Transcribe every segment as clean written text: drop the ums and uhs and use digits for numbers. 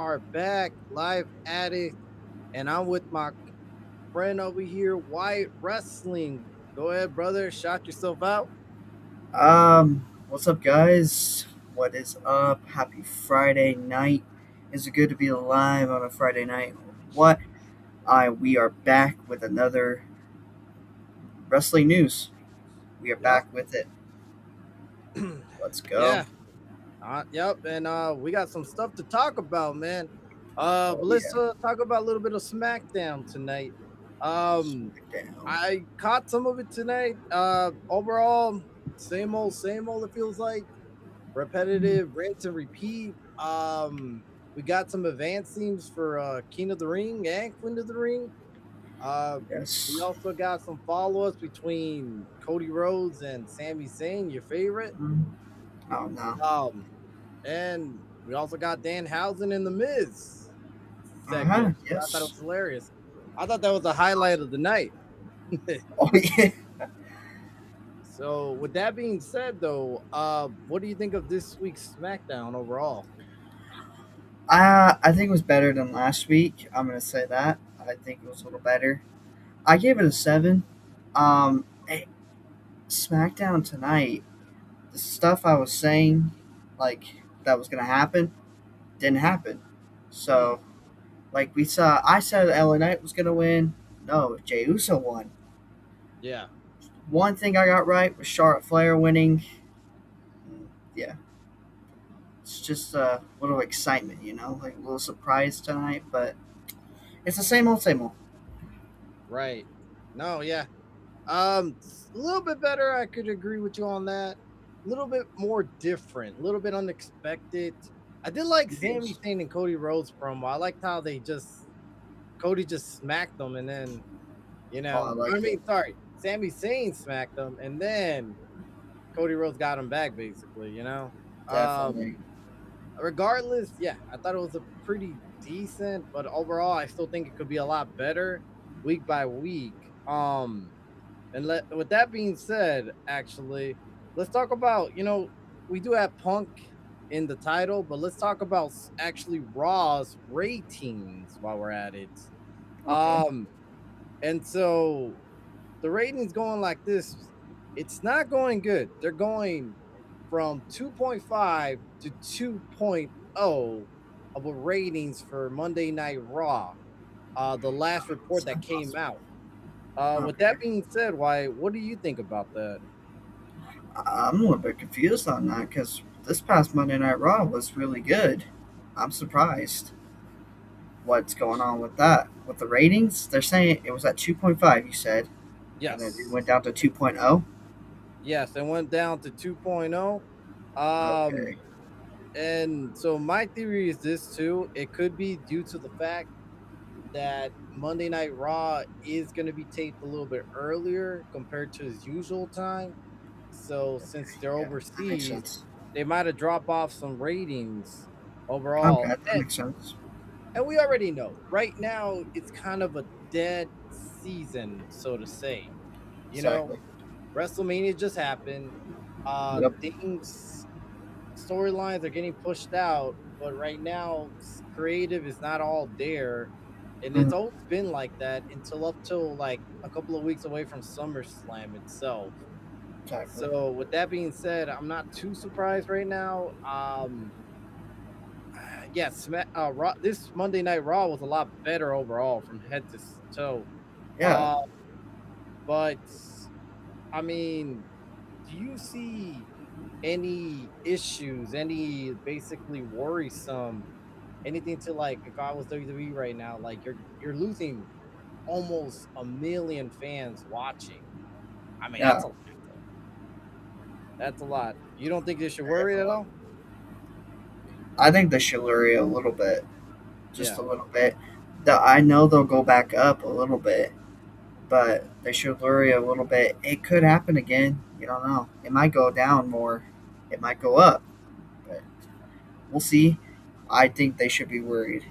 are back live at it, and I'm with my friend over here, White Wrestling. Go ahead, brother. Shout yourself out. What's up, guys? What is up? Happy Friday night. Is it good to be alive on a Friday night? What? We are back with another wrestling news. We are Yep. back with it. Let's go. Yeah. Yep. And we got some stuff to talk about, man. But Oh let's yeah. talk about a little bit of SmackDown tonight. Um, Smackdown. I caught some of it tonight. Overall, same old. It feels like repetitive, rinse and repeat. We got some advanced themes for King of the Ring and Queen of the Ring. Uh, we Yes. also got some follow-ups between Cody Rhodes and Sami Zayn, your favorite. Mm. Oh no. Um, and we also got Danhausen and the Miz Uh huh. segment. I thought it Yes. was hilarious. I thought that was the highlight of the night. Oh yeah. So, with that being said, though, what do you think of this week's SmackDown overall? I think it was better than last week. I'm gonna say that. I think it was a little better. I gave it a 7. Hey, SmackDown tonight. The stuff I was saying, like that was gonna happen, didn't happen. Hmm. So, like we saw, I said LA Knight was gonna win. No, Jey Uso won. Yeah. One thing I got right was Charlotte Flair winning. Yeah, it's just a little excitement, like a little surprise tonight. But it's the same old, same old. Right. No. Yeah. A little bit better. I could agree with you on that. A little bit more different, a little bit unexpected. I did like Sami Yes. Zayn and Cody Rhodes promo. I liked how Cody just smacked them, and then Oh, I I liked it. mean, sorry, Sami Zayn smacked them, and then Cody Rhodes got him back, basically. Definitely. Regardless, yeah, I thought it was a pretty decent, but overall, I still think it could be a lot better week by week. With that being said, actually, let's talk about we do have Punk in the title, but let's talk about actually Raw's ratings while we're at it. Okay. Um, and so the ratings going like this, it's not going good. They're going from 2.5 to 2.0 of a ratings for Monday Night Raw. The last report that came out. With Okay. that being said, why? What do you think about that? I'm a little bit confused on that because this past Monday Night Raw was really good. I'm surprised. What's going on with that? With the ratings, they're saying it was at 2.5, you said, and then it Yes. went down to 2.0. Yes, it went down to 2.0. Okay. Um, and so my theory is this too. It could be due to the fact that Monday Night Raw is going to be taped a little bit earlier compared to his usual time. So since they're Yeah, that makes overseas, sense. they might have dropped off some ratings Okay, overall. that makes sense. And we already know right now it's kind of a dead season, so to say. You know, Exactly. WrestleMania just happened. Yep. Things storylines are getting pushed out, but right now creative is not all there. And it's Mhm. always been like that until up till like a couple of weeks away from SummerSlam itself. Exactly. So with that being said, I'm not too surprised right now. Yes, this Monday Night Raw was a lot better overall from head to toe. Yeah. Uh, but I mean, do you see any issues, any basically worrisome, anything to like if I was WWE right now, like you're losing almost a million fans watching. I mean, that's Yeah. a lot. That's a lot. You don't think they should Very worry at well. all? I think they should worry a little bit, just Yeah. a little bit. I know they'll go back up a little bit, but they should worry a little bit. It could happen again. You don't know. It might go down more. It might go up, but we'll see. I think they should be worried.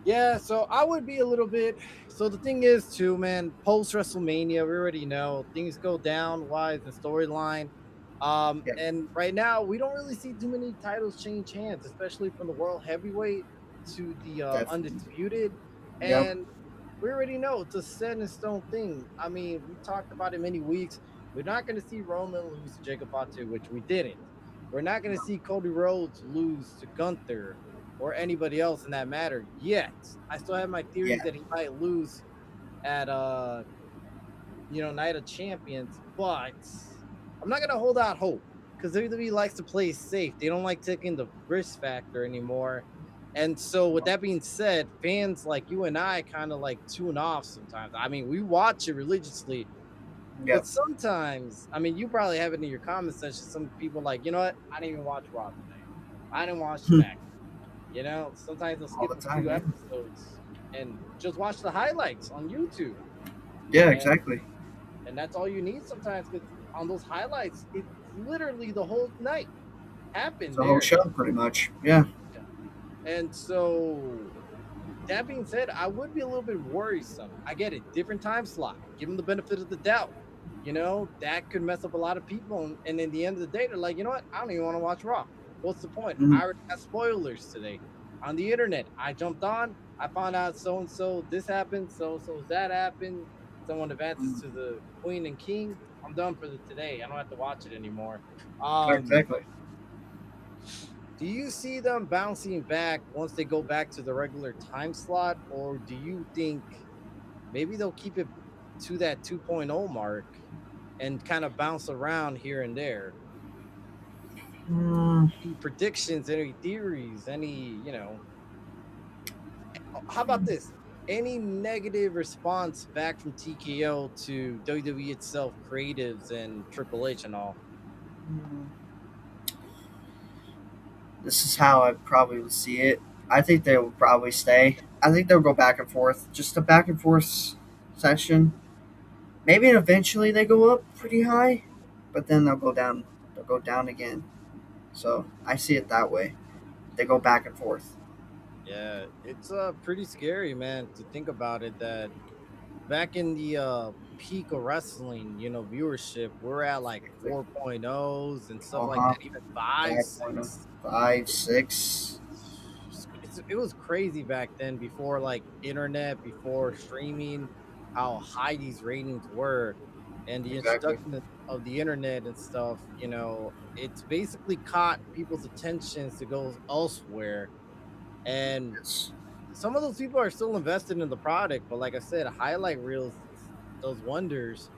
Yeah, so I would be a little bit. So the thing is, too, man, post WrestleMania, we already know things go down wise and storyline. Yeah, And right now, we don't really see too many titles change hands, especially from the world heavyweight to the definitely. undisputed. Yep. And we already know it's a set in stone thing. I mean, we talked about it many weeks. We're not going to see Roman lose to Jacob Fatu, which we didn't. We're not going to see Cody Rhodes lose to Gunther or anybody else in that matter yet. I still have my theories Yeah. that he might lose at Night of Champions, but I'm not gonna hold out hope because WWE likes to play safe. They don't like taking the risk factor anymore. And so, with that being said, fans like you and I kind of like tune off sometimes. I mean, we watch it religiously, but Yep. sometimes, I mean, you probably have it in your comment section. Some people like, you know what? I didn't even watch Raw today. I didn't watch Hmm. SmackDown. Sometimes they'll All skip the a time. few Yeah. episodes and just watch the highlights on YouTube. Yeah. And Exactly. that's all you need sometimes because on those highlights, it's literally the whole night It's happened a whole there. show, pretty much. Yeah. And so that being said, I would be a little bit worrisome. I get it, different time slot, give them the benefit of the doubt. That could mess up a lot of people. And in the end of the day, they're like, you know what? I don't even want to watch Raw. What's the point? Hmm. I already got spoilers today on the internet. I jumped on, I found out so and so this happened, so and so that happened. Someone advances to the queen and king. I'm done for the today. I don't have to watch it anymore. Um, Exactly. do you see them bouncing back once they go back to the regular time slot, or do you think maybe they'll keep it to that 2.0 mark and kind of bounce around here and there? Mm, Any predictions, any theories, how about this? Any negative response back from TKO to WWE itself, creatives, and Triple H and all? this is how I probably would see it. I think they will probably stay. I think they'll go back and forth. Just a back and forth session. Maybe eventually they go up pretty high, but then they'll go down. They'll go down again. So I see it that way. They go back and forth. Yeah, it's pretty scary, man, to think about it that back in the peak of wrestling, viewership, we're at like Exactly. 4.0s and stuff Uh like huh. that, even five, 6. 5.5, 6. It was crazy back then before like internet, before streaming, how high these ratings were, and the Exactly. introduction of the internet and stuff. It's basically caught people's attentions to go elsewhere, and Yes. some of those people are still invested in the product, but like I said, highlight reels does wonders.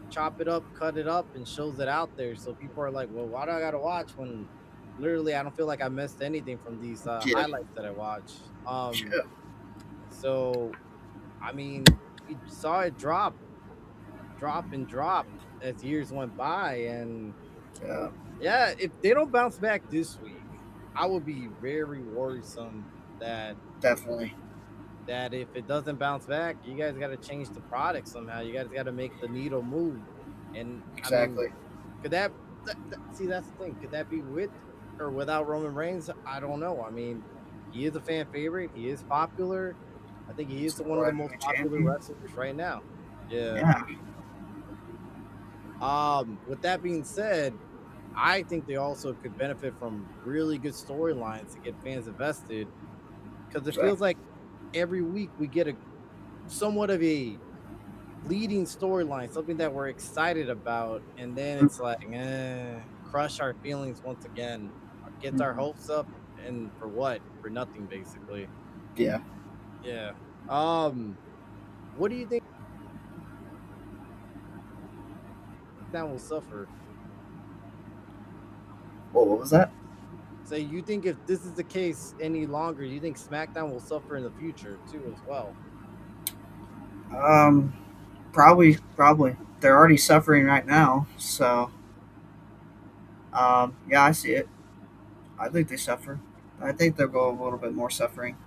Chop it up, cut it up, and shows it out there. So people are like, "Well, why do I gotta watch when literally I don't feel like I missed anything from these Yeah. highlights that I watch?" Yeah. So I mean, we saw it drop, and drop as years went by, and Yeah. yeah, if they don't bounce back this week, I would be very worrisome that Definitely. if it doesn't bounce back, you guys got to change the product somehow. You guys got to make the needle move. And I mean, Exactly. could see that's the thing? Could that be with or without Roman Reigns? I don't know. I mean, he is a fan favorite. He is popular. I think he is Still one of the world most heavyweight popular champion. wrestlers right now. Yeah. Yeah. With that being said, I think they also could benefit from really good storylines to get fans invested because it feels Exactly. like every week we get a somewhat of a leading storyline, something that we're excited about, and then it's like, crush our feelings once again, gets our Mm-hmm. hopes up, and for what? For nothing, basically. Yeah. Yeah. Um, what do you think that will suffer? What was that? Say, you think if this is the case any longer, you think SmackDown will suffer in the future too, as well? Um, probably. They're already suffering right now. So, yeah, I see it. I think they suffer. I think they'll go a little bit more suffering.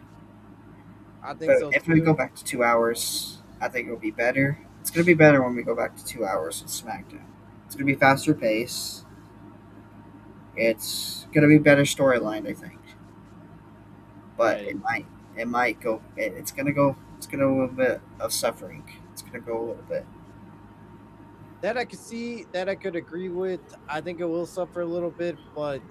I think But so if we too. go back to 2 hours, I think it'll be better. It's gonna be better when we go back to 2 hours with SmackDown. It's gonna be faster pace. It's gonna be better storyline, I think. But Yeah, it might go. It's gonna go. It's gonna go a little bit of suffering. It's gonna go a little bit. That I could see, that I could agree with. I think it will suffer a little bit, but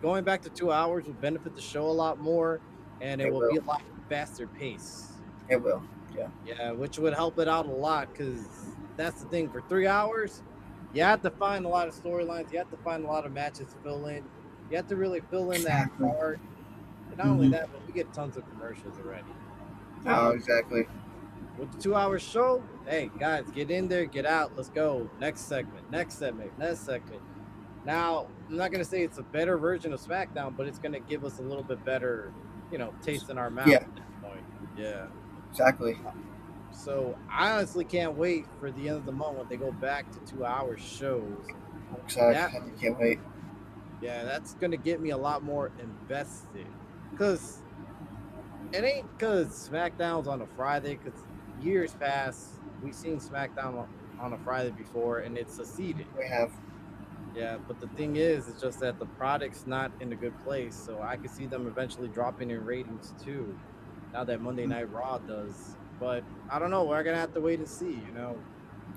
going back to 2 hours would benefit the show a lot more, and it It will be will. a lot faster pace. It will. Yeah. Yeah, which would help it out a lot because that's the thing. For 3 hours, you have to find a lot of storylines. You have to find a lot of matches to fill in. You have to really fill in that Exactly. part. And not only Mm-hmm. that, but we get tons of commercials already. Oh, Um, exactly. with the 2 hour show, hey guys, get in there, get out, let's go. Next segment, next segment, next segment. Now, I'm not gonna say it's a better version of SmackDown, but it's gonna give us a little bit better, taste in our mouth Yeah. at that point. Yeah. Exactly. So I honestly can't wait for the end of the month when they go back to 2 hour shows. That Exactly. I can't wait. yeah, that's gonna get me a lot more invested. Cause it ain't cause SmackDown's on a Friday, cause years past, we've seen SmackDown on a Friday before and it's succeeded. We have. Yeah, but the thing is, it's just that the product's not in a good place. So I could see them eventually dropping in ratings too, now that Monday Mm, Night Raw does. But I don't know. We're gonna have to wait and see, how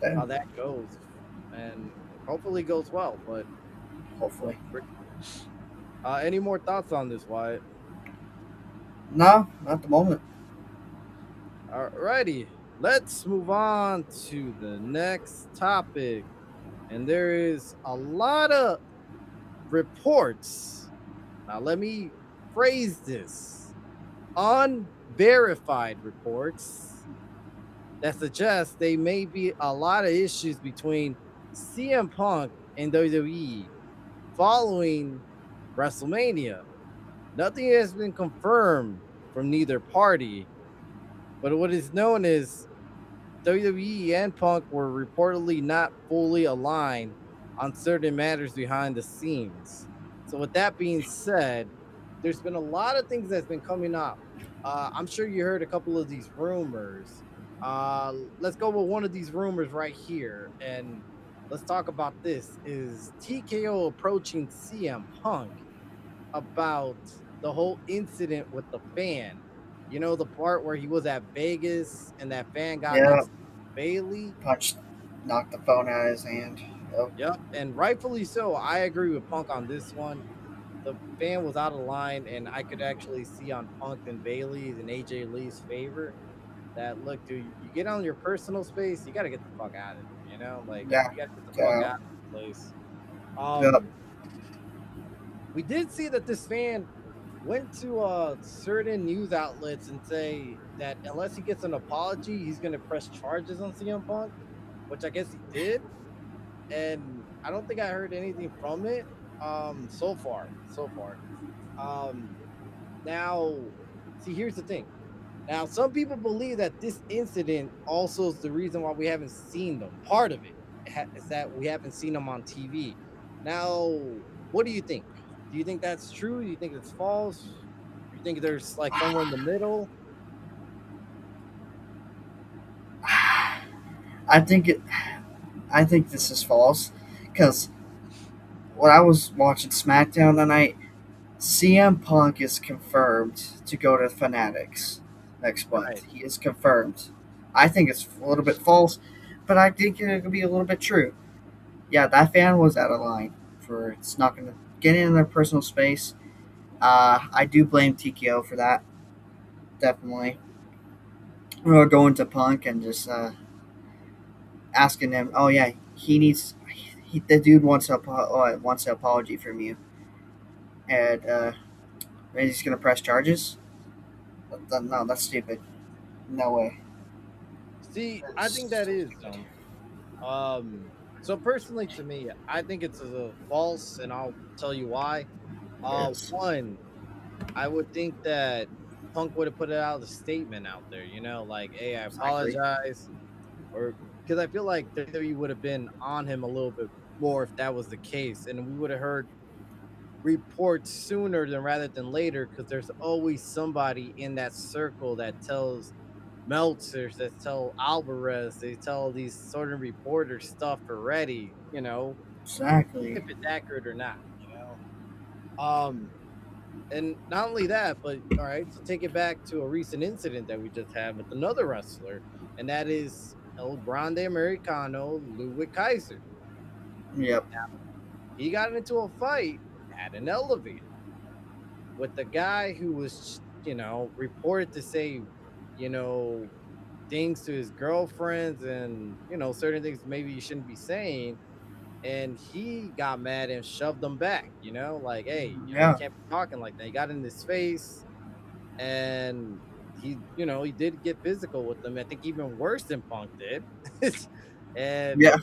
damn. that goes, and hopefully it goes well. But Hopefully. any more thoughts on this, Wyatt? No, not at the moment. Alrighty, let's move on to the next topic. And there is a lot of reports. Now, let me phrase this: unverified reports that suggest there may be a lot of issues between CM Punk and WWE following WrestleMania. Nothing has been confirmed from neither party, but what is known is WWE and Punk were reportedly not fully aligned on certain matters behind the scenes. So, with that being said, there's been a lot of things that's been coming up. I'm sure you heard a couple of these rumors. Let's go with one of these rumors right here, and let's talk about this. Is TKO approaching CM Punk about the whole incident with the fan? You know, the part where he was at Vegas and that fan got Yeah. next to Bailey. Punched, knocked the phone out of his hand. Yep. Yep, and rightfully so. I agree with Punk on this one. The fan was out of line, and I could actually see on Punk and Bailey's and AJ Lee's favor that look, dude, you get on your personal space, you got to get the fuck out of there. Like Yeah. you got to get the fuck Yeah. out of the place. Yep. We did see that this fan went to certain news outlets and say that unless he gets an apology, he's gonna press charges on CM Punk, which I guess he did. And I don't think I heard anything from it so far. So far. Um now see, here's the thing. Now some people believe that this incident also is the reason why we haven't seen them. Part of it is that we haven't seen them on TV. Now, what do you think? Do you think that's true? Do you think it's false? Do you think there's like somewhere in the middle? I think it. I think this is false, because when I was watching SmackDown tonight, CM Punk is confirmed to go to Fanatics next month. Right. He is confirmed. I think it's a little bit false, but I think it could be a little bit true. Yeah, that fan was out of line for it's not going to get in their personal space. I do blame TKO for that. Definitely. We're going to Punk and just asking him. Oh yeah, he needs. The dude wants an apology from you, and he's gonna press charges. No, that's stupid. No way. See, I That's think that is stupid. dumb. So personally to me, I think it's a false, and I'll tell you why. It is. One, I would think that Punk would have put it out a statement out there, like, hey, I Exactly. apologize. Or because I feel like WWE would have been on him a little bit more if that was the case, and we would have heard reports sooner than rather than later. Because there's always somebody in that circle that tells Meltzers, that tell Alvarez, they tell these sort of reporters stuff already, Exactly. if it's accurate or not, Um, and not only that, but all right, so take it back to a recent incident that we just had with another wrestler, and that is El Grande Americano, Ludwig Kaiser. Yep. He got into a fight at an elevator with the guy who was, reported to say, you know, things to his girlfriends and, certain things maybe you shouldn't be saying. And he got mad and shoved them back, like, hey, you Yeah. can't be talking like that. He got in his face and he did get physical with them. I think even worse than Punk did. And Yeah.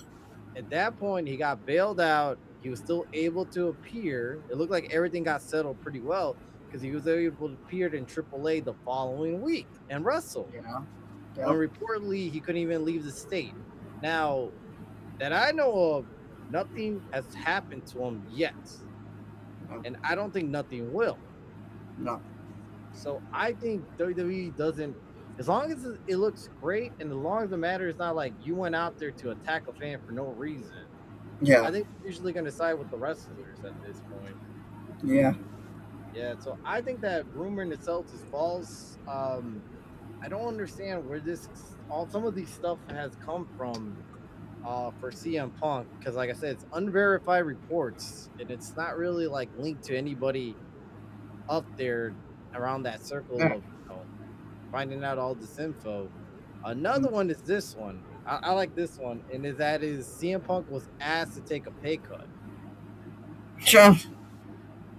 at that point, he got bailed out. He was still able to appear. It looked like everything got settled pretty well because he was able to appear in AAA the following week and wrestle. Yeah. When Yep. reportedly he couldn't even leave the state. Now that I know of, nothing has happened to him yet, No. and I don't think nothing will. No. So I think WWE doesn't, as long as it looks great, and as long as the matter is not like you went out there to attack a fan for no reason. Yeah. I think we're usually going to side with the wrestlers at this point. Yeah. Yeah, so I think that rumor in itself is false. I don't understand where this all some of these stuff has come from for CM Punk because, like I said, it's unverified reports and it's not really like linked to anybody up there around that circle Yeah. of finding out all this info. Mm. Another one is this one. I like this one, and is CM Punk was asked to take a pay cut. Sure.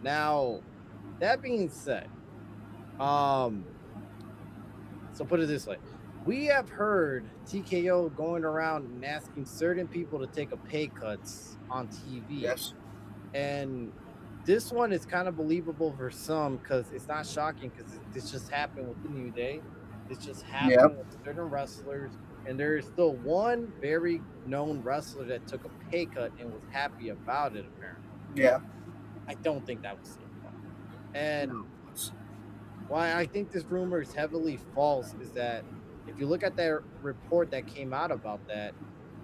Now, that being said, um, so put it this way. We have heard TKO going around and asking certain people to take a pay cuts on TV. Yes. And this one is kind of believable for some because it's not shocking because this just happened with the New Day. This just happened Yep. with certain wrestlers. And there is still one very known wrestler that took a pay cut and was happy about it, apparently. Yeah. I don't think that was CM Punk. No. And why I think this rumor is heavily false is that if you look at that report that came out about that,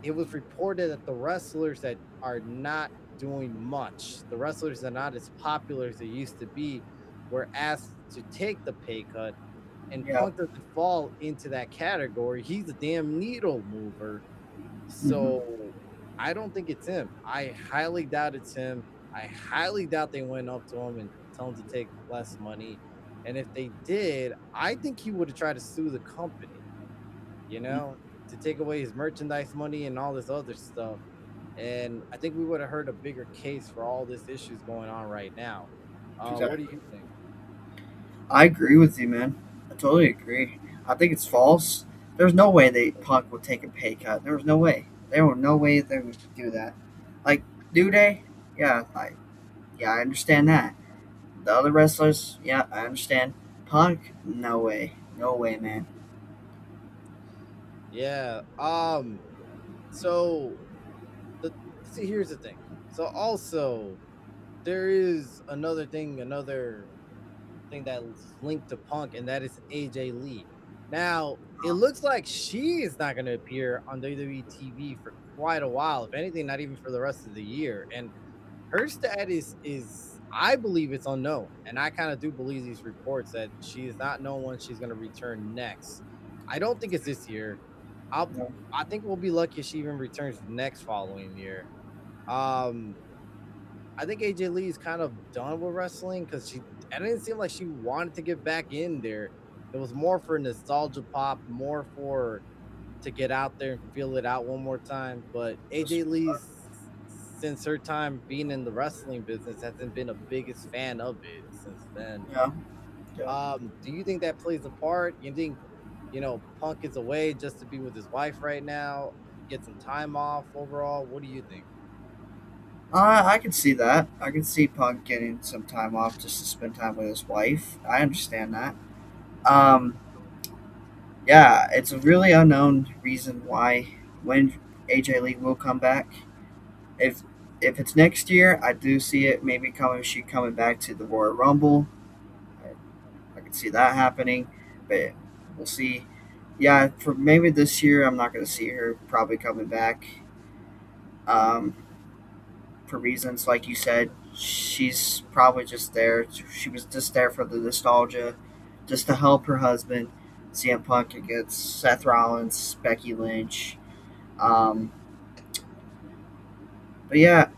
it was reported that the wrestlers that are not doing much, the wrestlers that are not as popular as they used to be, were asked to take the pay cut. And Yeah. Punk doesn't fall into that category. He's a damn needle mover. Mm-hmm. So I don't think it's him. I highly doubt it's him. I highly doubt they went up to him and tell him to take less money. And if they did, I think he would have tried to sue the company, to take away his merchandise money and all this other stuff. And I think we would have heard a bigger case for all this issues going on right now. What do Exactly. you think? I agree with you, man. I totally agree. I think it's false. There's no way they Punk would take a pay cut. There was no way. There was no way they would do that. Like New Day, yeah, I understand that. The other wrestlers, yeah, I understand. Punk, no way, no way, man. Yeah. So the see, here's the thing. So also there is another thing that's linked to Punk, and that is AJ Lee. Now, it looks like she is not going to appear on WWE TV for quite a while. If anything, not even for the rest of the year. And her status is, I believe, it's unknown. And I kind of do believe these reports that she is not known when she's going to return next. I don't think it's this year. I'll, No, I think we'll be lucky if she even returns next following year. Um, I think AJ Lee is kind of done with wrestling because it didn't seem like she wanted to get back in there. It was more for nostalgia pop, more for to get out there and feel it out one more time. But just AJ Lee's since her time being in the wrestling business hasn't been a biggest fan of it since then. yeah, yeah. Do you think that plays a part? You think Punk is away just to be with his wife right now, get some time off overall? What do you think? I can see that. I can see Punk getting some time off just to spend time with his wife. I understand that. Um, yeah, it's a really unknown reason why when AJ Lee will come back. If if it's next year, I do see it maybe coming. She coming back to the Royal Rumble. I can see that happening, but we'll see. Yeah, for maybe this year, I'm not going to see her probably coming back. Um, for reasons like you said, she's probably just there. She was just there for the nostalgia, just to help her husband, CM Punk, against Seth Rollins, Becky Lynch. Um, but yeah,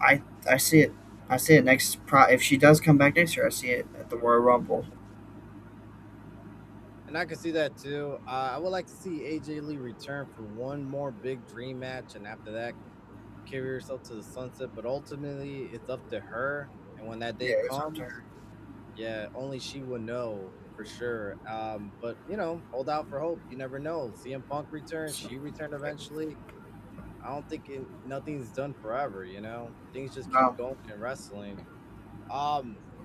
I see it. I see it next. If she does come back next year, I see it at the Royal Rumble. And I can see that too. I would like to see AJ Lee return for one more big dream match, and after that, carry herself to the sunset. But ultimately, it's up to her. And when that Yeah, day it's up to comes, her. yeah, only she will know for sure. But hold out for hope. You never know. CM Punk returns. So, She returned eventually. I don't think nothing's done forever. Things just keep no, going in wrestling.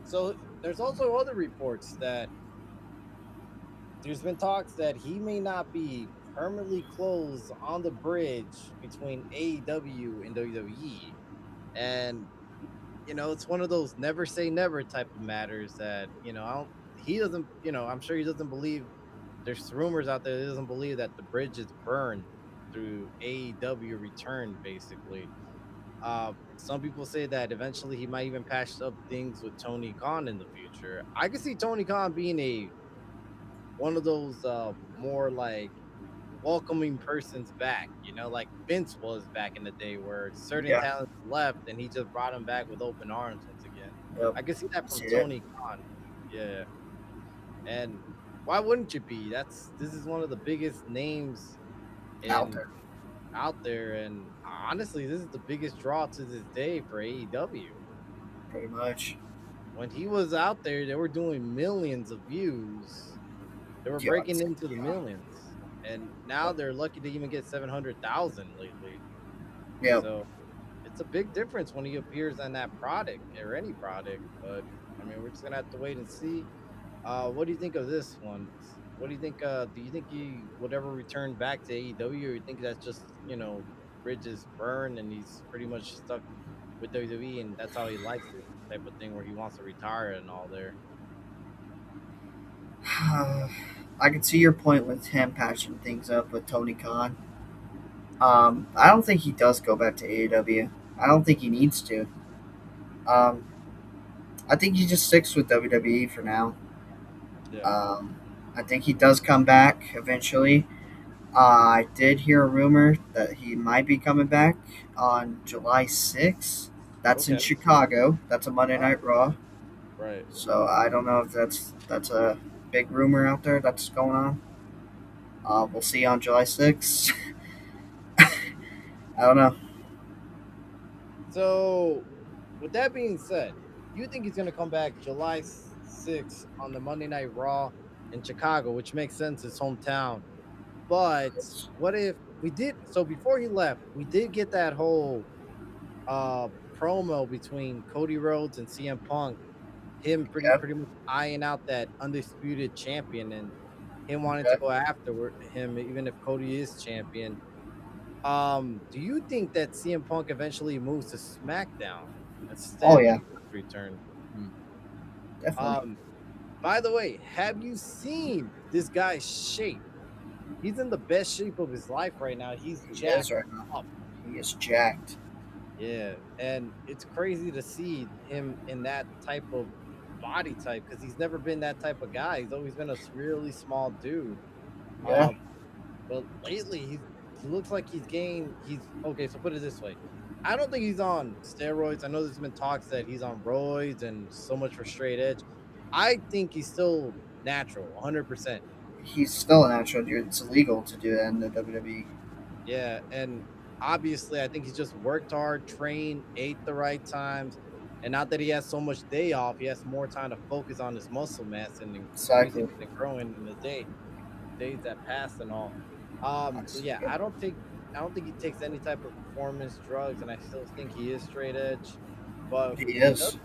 So there's also other reports that there's been talks that he may not be permanently closed on the bridge between AEW and WWE. And it's one of those never say never type of matters that, I don't he doesn't, I'm sure he doesn't believe there's rumors out there that he doesn't believe that the bridge is burned through AEW return basically. Some people say that eventually he might even patch up things with Tony Khan in the future. I could see Tony Khan being a one of those more like welcoming persons back, like Vince was back in the day where certain yeah, talents left and he just brought them back with open arms once again. yep, I can see that I from see it Tony Khan. Yeah. And why wouldn't you be? This is one of the biggest names out in there out there. And honestly, this is the biggest draw to this day for AEW. pretty much. When he was out there, they were doing millions of views. They were Yeah, breaking into the millions. And now they're lucky to even get 700,000 lately. yep. So it's a big difference when he appears on that product or any product. But I mean, we're just gonna have to wait and see. What do you think of this one? What do you think? Do you think he would ever return back to AEW, or you think that's just bridges burned and he's pretty much stuck with WWE and that's how he likes it, type of thing, where he wants to retire and all there? I can see your point with him patching things up with Tony Khan. I don't think he does go back to AEW. I don't think he needs to. Um, I think he just sticks with WWE for now. Yeah. Um, I think he does come back eventually. I did hear a rumor that he might be coming back on July 6th. That's in Okay. Chicago. That's a Monday Ah, Night Raw. right. So I don't know if that's a big rumor out there that's going on. We'll see on July 6th. I don't know. So, with that being said, you think he's going to come back July 6th on the Monday Night Raw in Chicago, which makes sense, his hometown. But what if we did? So before he left, we did get that whole uh promo between Cody Rhodes and CM Punk, him Yep. pretty much eyeing out that undisputed champion and him wanting to Okay. go after him, even if Cody is champion. Do you think that CM Punk eventually moves to SmackDown Oh instead when yeah, he does return? Hmm. definitely. Um, by the way, have you seen this guy's shape? He's in the best shape of his life right now. He's He is jacked right now. up. He is jacked. Yeah, and it's crazy to see him in that type of body type because he's never been that type of guy. He's always been a really small dude. Yeah. Um, but lately he looks like he's gained. He's okay. So put it this way, I don't think he's on steroids. I know there's been talks that he's on roids and so much for straight edge. I think he's still natural, 100%. He's still a natural. It's illegal to do that in the WWE. Yeah, and obviously, I think he's just worked hard, trained, ate the right times, and now that he has so much day off, he has more time to focus on his muscle mass and increasing Exactly. and growing in the days that pass and all. I So see yeah, it. I don't think he takes any type of performance drugs, and I still think he is straight edge. But He when he does is.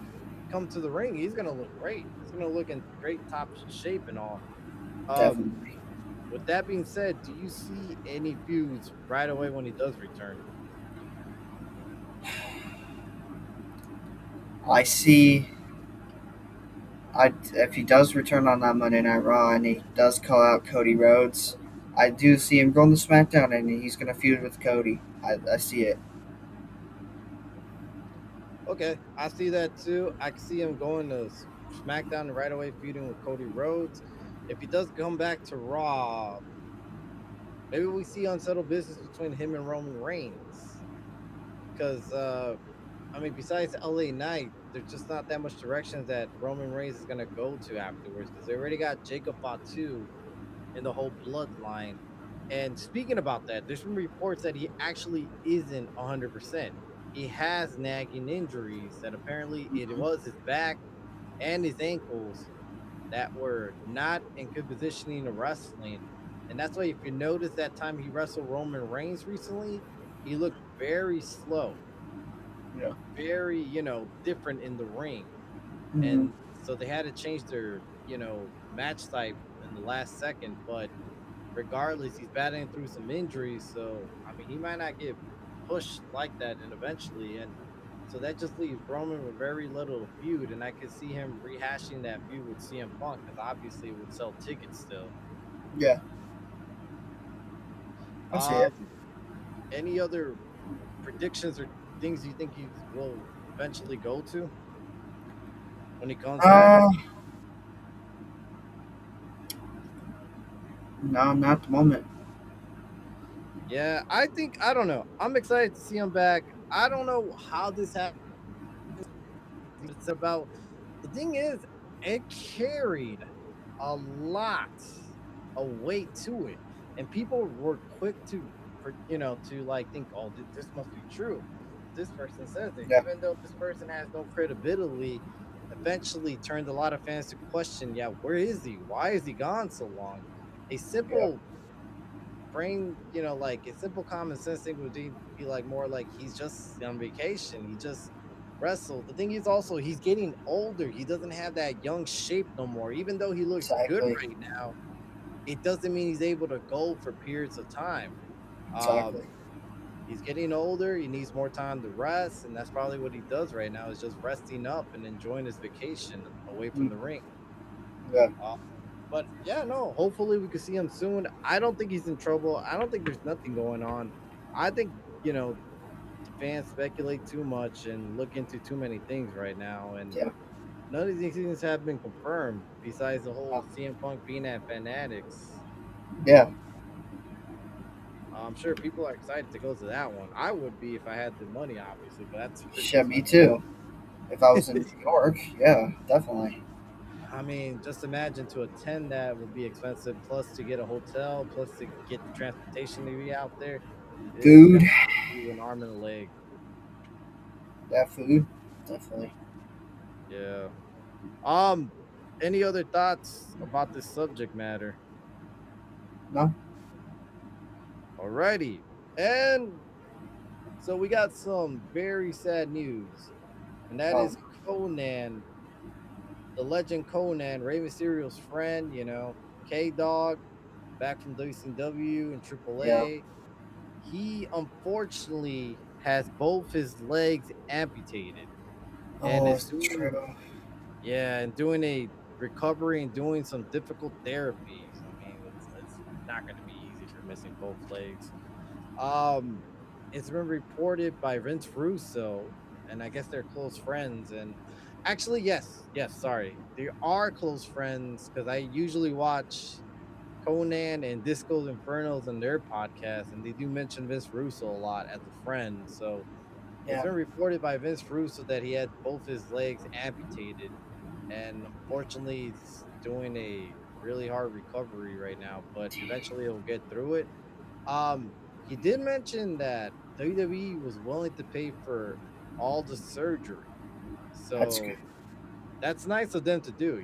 come to the ring, he's gonna look great. He's gonna look in great top shape and all. Um, Definitely. with that being said, do you see any feuds right away when he does return? I see. If he does return on that Monday Night Raw and he does call out Cody Rhodes, I do see him going to SmackDown and he's going to feud with Cody. I see it. Okay, I see that too. I can see him going to SmackDown and right away feuding with Cody Rhodes. If he does come back to Raw, maybe we see unsettled business between him and Roman Reigns. Because I mean, besides LA Knight, there's just not that much directions that Roman Reigns is gonna go to afterwards. Because they already got Jacob Fatu in the whole bloodline. And speaking about that, there's been reports that he actually isn't 100%. He has nagging injuries that apparently it Mhm. was his back and his ankles that were not in good positioning of wrestling. And that's why if you notice that time he wrestled Roman Reigns recently, he looked very slow, Yeah. very, different in the ring. Hmm. And so they had to change their, match type in the last second. But regardless, he's battling through some injuries. So, I mean, he might not get pushed like that and eventually. And so that just leaves Roman with very little feud. And I could see him rehashing that feud with CM Punk because obviously it would sell tickets still. Yeah. I see it. Um, any other predictions or things you think he will eventually go to when he comes back? Uh, no, not at the moment. Yeah, I think I don't know. I'm excited to see him back. I don't know how this happens. It's about the thing is, it carried a lot of weight to it, and people were quick to, to like think, oh, this must be true. This person says it, Yeah. even though this person has no credibility. Eventually, turned a lot of fans to question, yeah, where is he? Why is he gone so long? A Yeah. simple brain, like a simple common sense thing would be like more like he's just on vacation. He just wrestled. The thing is also he's getting older. He doesn't have that young shape no more. Even though he looks good Exactly. right now, it doesn't mean he's able to go for periods of time. Um, Exactly. he's getting older. He needs more time to rest, and that's probably what he does right now is just resting up and enjoying his vacation away from Mm. the ring. Yeah. Uh, but yeah, no. Hopefully, we can see him soon. I don't think he's in trouble. I don't think there's nothing going on. I think the fans speculate too much and look into too many things right now, and Yeah. none of these things have been confirmed. Besides the Uh, whole CM Punk being at Fanatics, yeah. I'm sure people are excited to go to that one. I would be if I had the money, obviously, but that's pretty Yeah. Me expensive. too. If I was in New York, yeah, definitely. I mean, just imagine to attend that would be expensive, plus to get a hotel, plus to get the transportation to be out there. It's Food. gonna cost you an arm and a leg. Yeah, food. Definitely. Yeah. Um. Any other thoughts about this subject matter? No. Alrighty. And so we got some very sad news, and that Oh. is Conan, the legend Conan, Rey Mysterio's friend. K Dog, back from WCW and Yeah. AAA. He unfortunately has both his legs amputated and Oh, is it's true. doing, yeah, and doing a recovery and doing some difficult therapies. I mean, it's not going to be easy for missing both legs. Um, it's been reported by Vince Russo, and I guess they're close friends. And actually, yes, sorry, they are close friends because I usually watch Conan and Disco's Infernos on their podcast, and they do mention Vince Russo a lot as a friend. So it's Yeah. been reported by Vince Russo that he had both his legs amputated, and unfortunately, he's doing a really hard recovery right now. But eventually, he'll get through it. He did mention that WWE was willing to pay for all the surgery, That's good. so that's nice of them to do.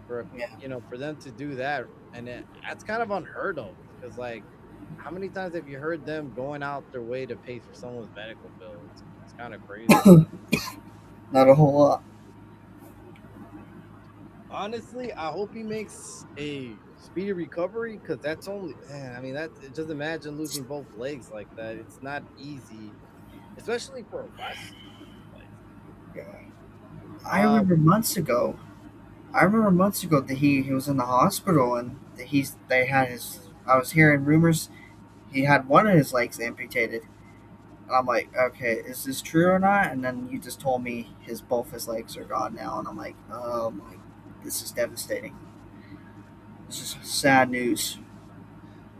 For Yeah. for them to do that, and that's kind of unheard of because like. How many times have you heard them going out their way to pay for someone's medical bill? It's kind of crazy. Not a whole lot. Honestly, I hope he makes a speedy recovery because that's only man. I mean, just imagine losing both legs like that. It's not easy, especially for a wrestler. Like, Yeah. I um, remember months ago. I remember months ago that he was in the hospital and that they had his. I was hearing rumors he had one of his legs amputated. And I'm like, okay, is this true or not? And then you just told me his both his legs are gone now, and I'm like, oh my, this is devastating. This is sad news.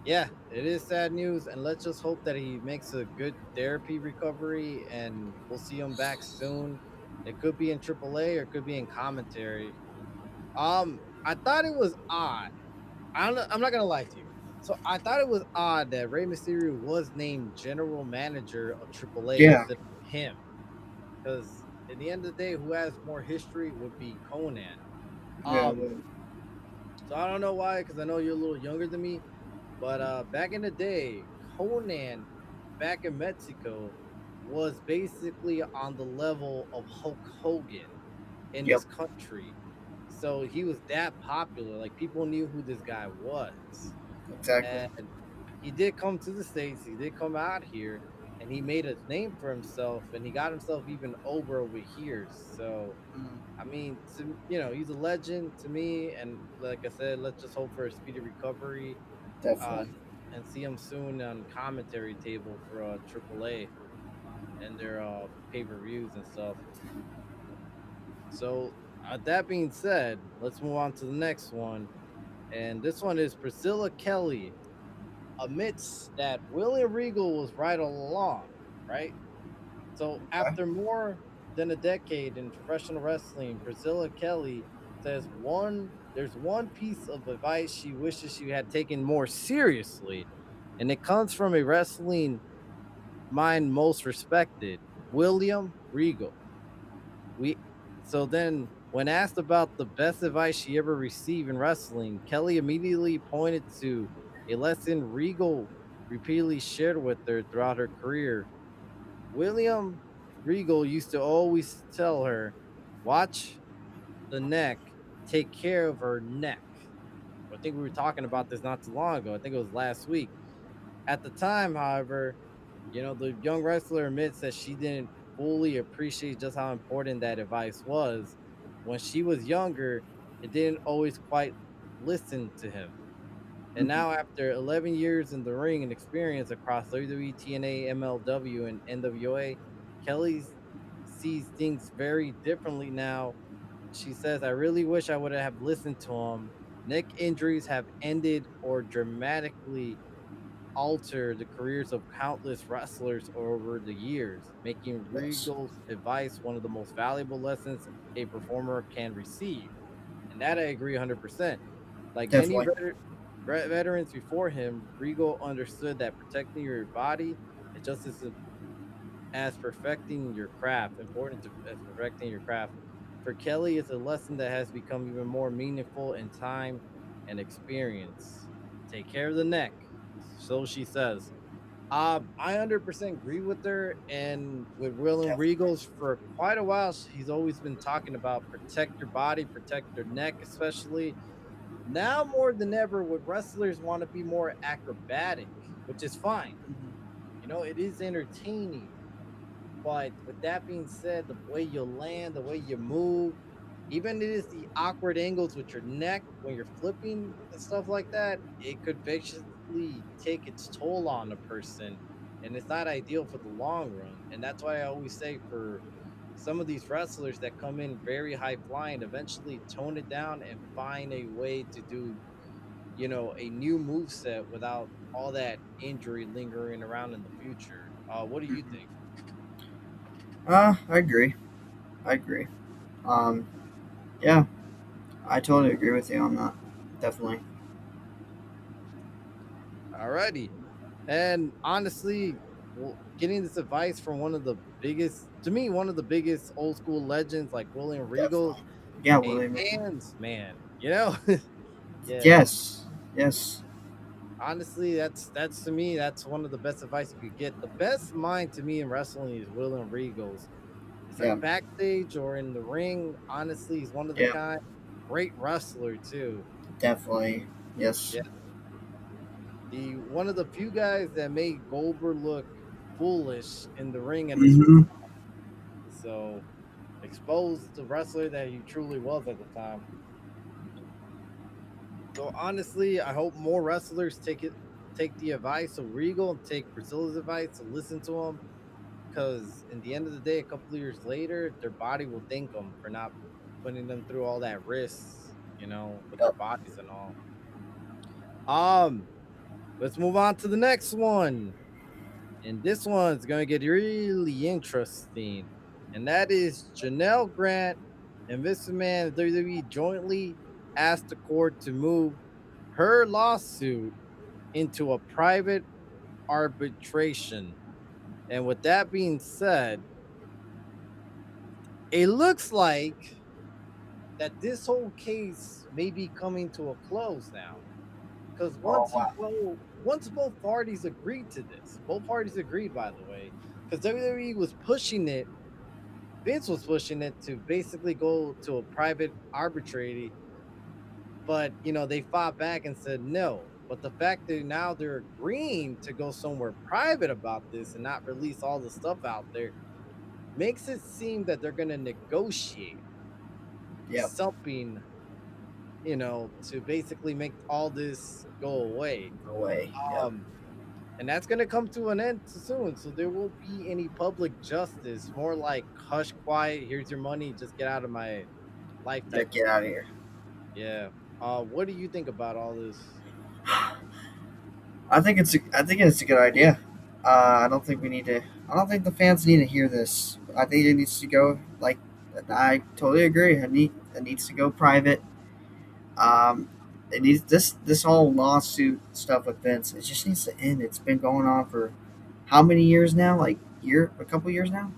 yeah, it is sad news, and let's just hope that he makes a good therapy recovery, and we'll see him back soon. It could be in AAA or it could be in commentary. I thought it was odd. I'm not gonna lie to you. So I thought it was odd that Rey Mysterio was named general manager of AAA Yeah, instead of him, because at the end of the day, who has more history would be Conan. yeah, Um, so I don't know why, because I know you're a little younger than me, but back in the day, Conan back in Mexico was basically on the level of Hulk Hogan in yep, this country. So he was that popular. Like people knew who this guy was. exactly. And he did come to the States, he did come out here, and he made a name for himself, and he got himself even over here. So Mm, I mean, he's a legend to me, and like I said, let's just hope for a speedy recovery, uh, definitely. and see him soon on commentary table for AAA and their pay per views and stuff. So, that being said, let's move on to the next one, and this one is Priscilla Kelly admits that William Regal was right all along, right? So Okay. after more than a decade in professional wrestling, Priscilla Kelly says there's one piece of advice she wishes she had taken more seriously, and it comes from a wrestling mind most respected, William Regal. We so then when asked about the best advice she ever received in wrestling, Kelly immediately pointed to a lesson Regal repeatedly shared with her throughout her career. William Regal used to always tell her, "Watch the neck, take care of her neck." I think we were talking about this not too long ago. I think it was last week. At the time, however, the young wrestler admits that she didn't fully appreciate just how important that advice was. When she was younger, it didn't always quite listen to him. And Hmm. now, after 11 years in the ring and experience across WWE, TNA, MLW, and NWA, Kelly sees things very differently now. She says, "I really wish I would have listened to him. Neck injuries have ended or dramatically alter the careers of countless wrestlers over the years, making Yes, Regal's advice one of the most valuable lessons a performer can receive." And that I agree 100%. Like many definitely. veterans before him, Regal understood that protecting your body is just as perfecting your craft, important to as perfecting your craft. For Kelly, it's a lesson that has become even more meaningful in time and experience. Take care of the neck, so she says. I 100% agree with her. And with William Definitely. Regals for quite a while, he's always been talking about protect your body, protect your neck, especially now more than ever. With wrestlers want to be more acrobatic, which is fine. Hmm. It is entertaining. But with that being said, the way you land, the way you move, even it is the awkward angles with your neck when you're flipping and stuff like that, it could viciously take its toll on a person. And it's not ideal for the long run. And that's why I always say for some of these wrestlers that come in very high flying, eventually tone it down and find a way to do, a new move set without all that injury lingering around in the future. What do you Hmm. think? I agree. I agree. Um, yeah, I totally agree with you on that. Definitely. Alrighty. And honestly, getting this advice from one of the biggest, to me, one of the biggest old school legends like William Regal, Definitely. Yeah, a William. man's man, yeah. Yes. Yes. Honestly, that's to me, that's one of the best advice you could get. The best mind to me in wrestling is William Regal's. It's like Yeah. backstage or in the ring. Honestly, he's one of the Yeah. kind. Great wrestler too. Definitely. Yes. Yeah, the one of the few guys that made Goldberg look foolish in the ring at his Hmm. so exposed the wrestler that he truly was at the time. So honestly, I hope more wrestlers take the advice of Regal and take Priscilla's advice to listen to him, because in the end of the day, a couple of years later, their body will thank them for not putting them through all that risk, with their Yep. bodies and all. Um, let's move on to the next one. And this one's going to get really interesting. And that is Janelle Grant and Mr. Man and WWE jointly asked the court to move her lawsuit into a private arbitration. And with that being said, it looks like that this whole case may be coming to a close now. Because Oh wow. once both parties agreed to this, both parties agreed, by the way, because WWE was pushing it, Vince was pushing it to basically go to a private arbitrary, but they fought back and said no. But the fact that now they're agreeing to go somewhere private about this and not release all the stuff out there makes it seem that they're going to negotiate Yep. something, to basically make all this go away. No way. Yep. Um, and that's going to come to an end soon. So there won't be any public justice. More like hush, quiet. Here's your money. Just get out of my life Yeah. type of Get out of thing. here. Yeah. What do you think about all this? I think it's a good idea. I don't think we need to. I don't think the fans need to hear this. I think it needs to go like. I totally agree. It needs to go private. Um, it needs this whole lawsuit stuff with Vince. It just needs to end. It's been going on for how many years now? Like a couple years now.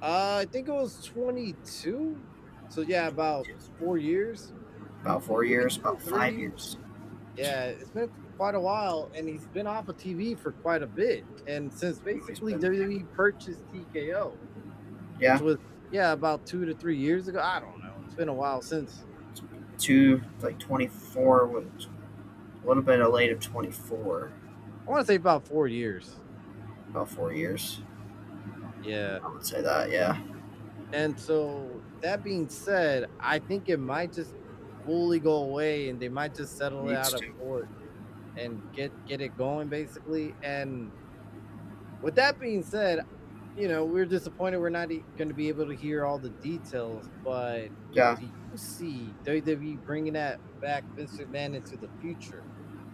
I think it was 22. So yeah, about 4 years, About 4 years. maybe About 5 3. years. Yeah, it's been quite a while, and he's been off of TV for quite a bit. And since He's basically been WWE purchased TKO, which yeah was about 2 to 3 years ago. I don't know. It's been a while since. two like 24 with a little bit of late of 24. I want to say about 4 years. About 4 years. Yeah. I would say that. Yeah. And so that being said, I think it might just fully go away, and they might just settle it Needs out of to. court and get it going basically. And with that being said, we're disappointed we're not going to be able to hear all the details, but Yeah. do you see WWE bringing that back Vince McMahon into the future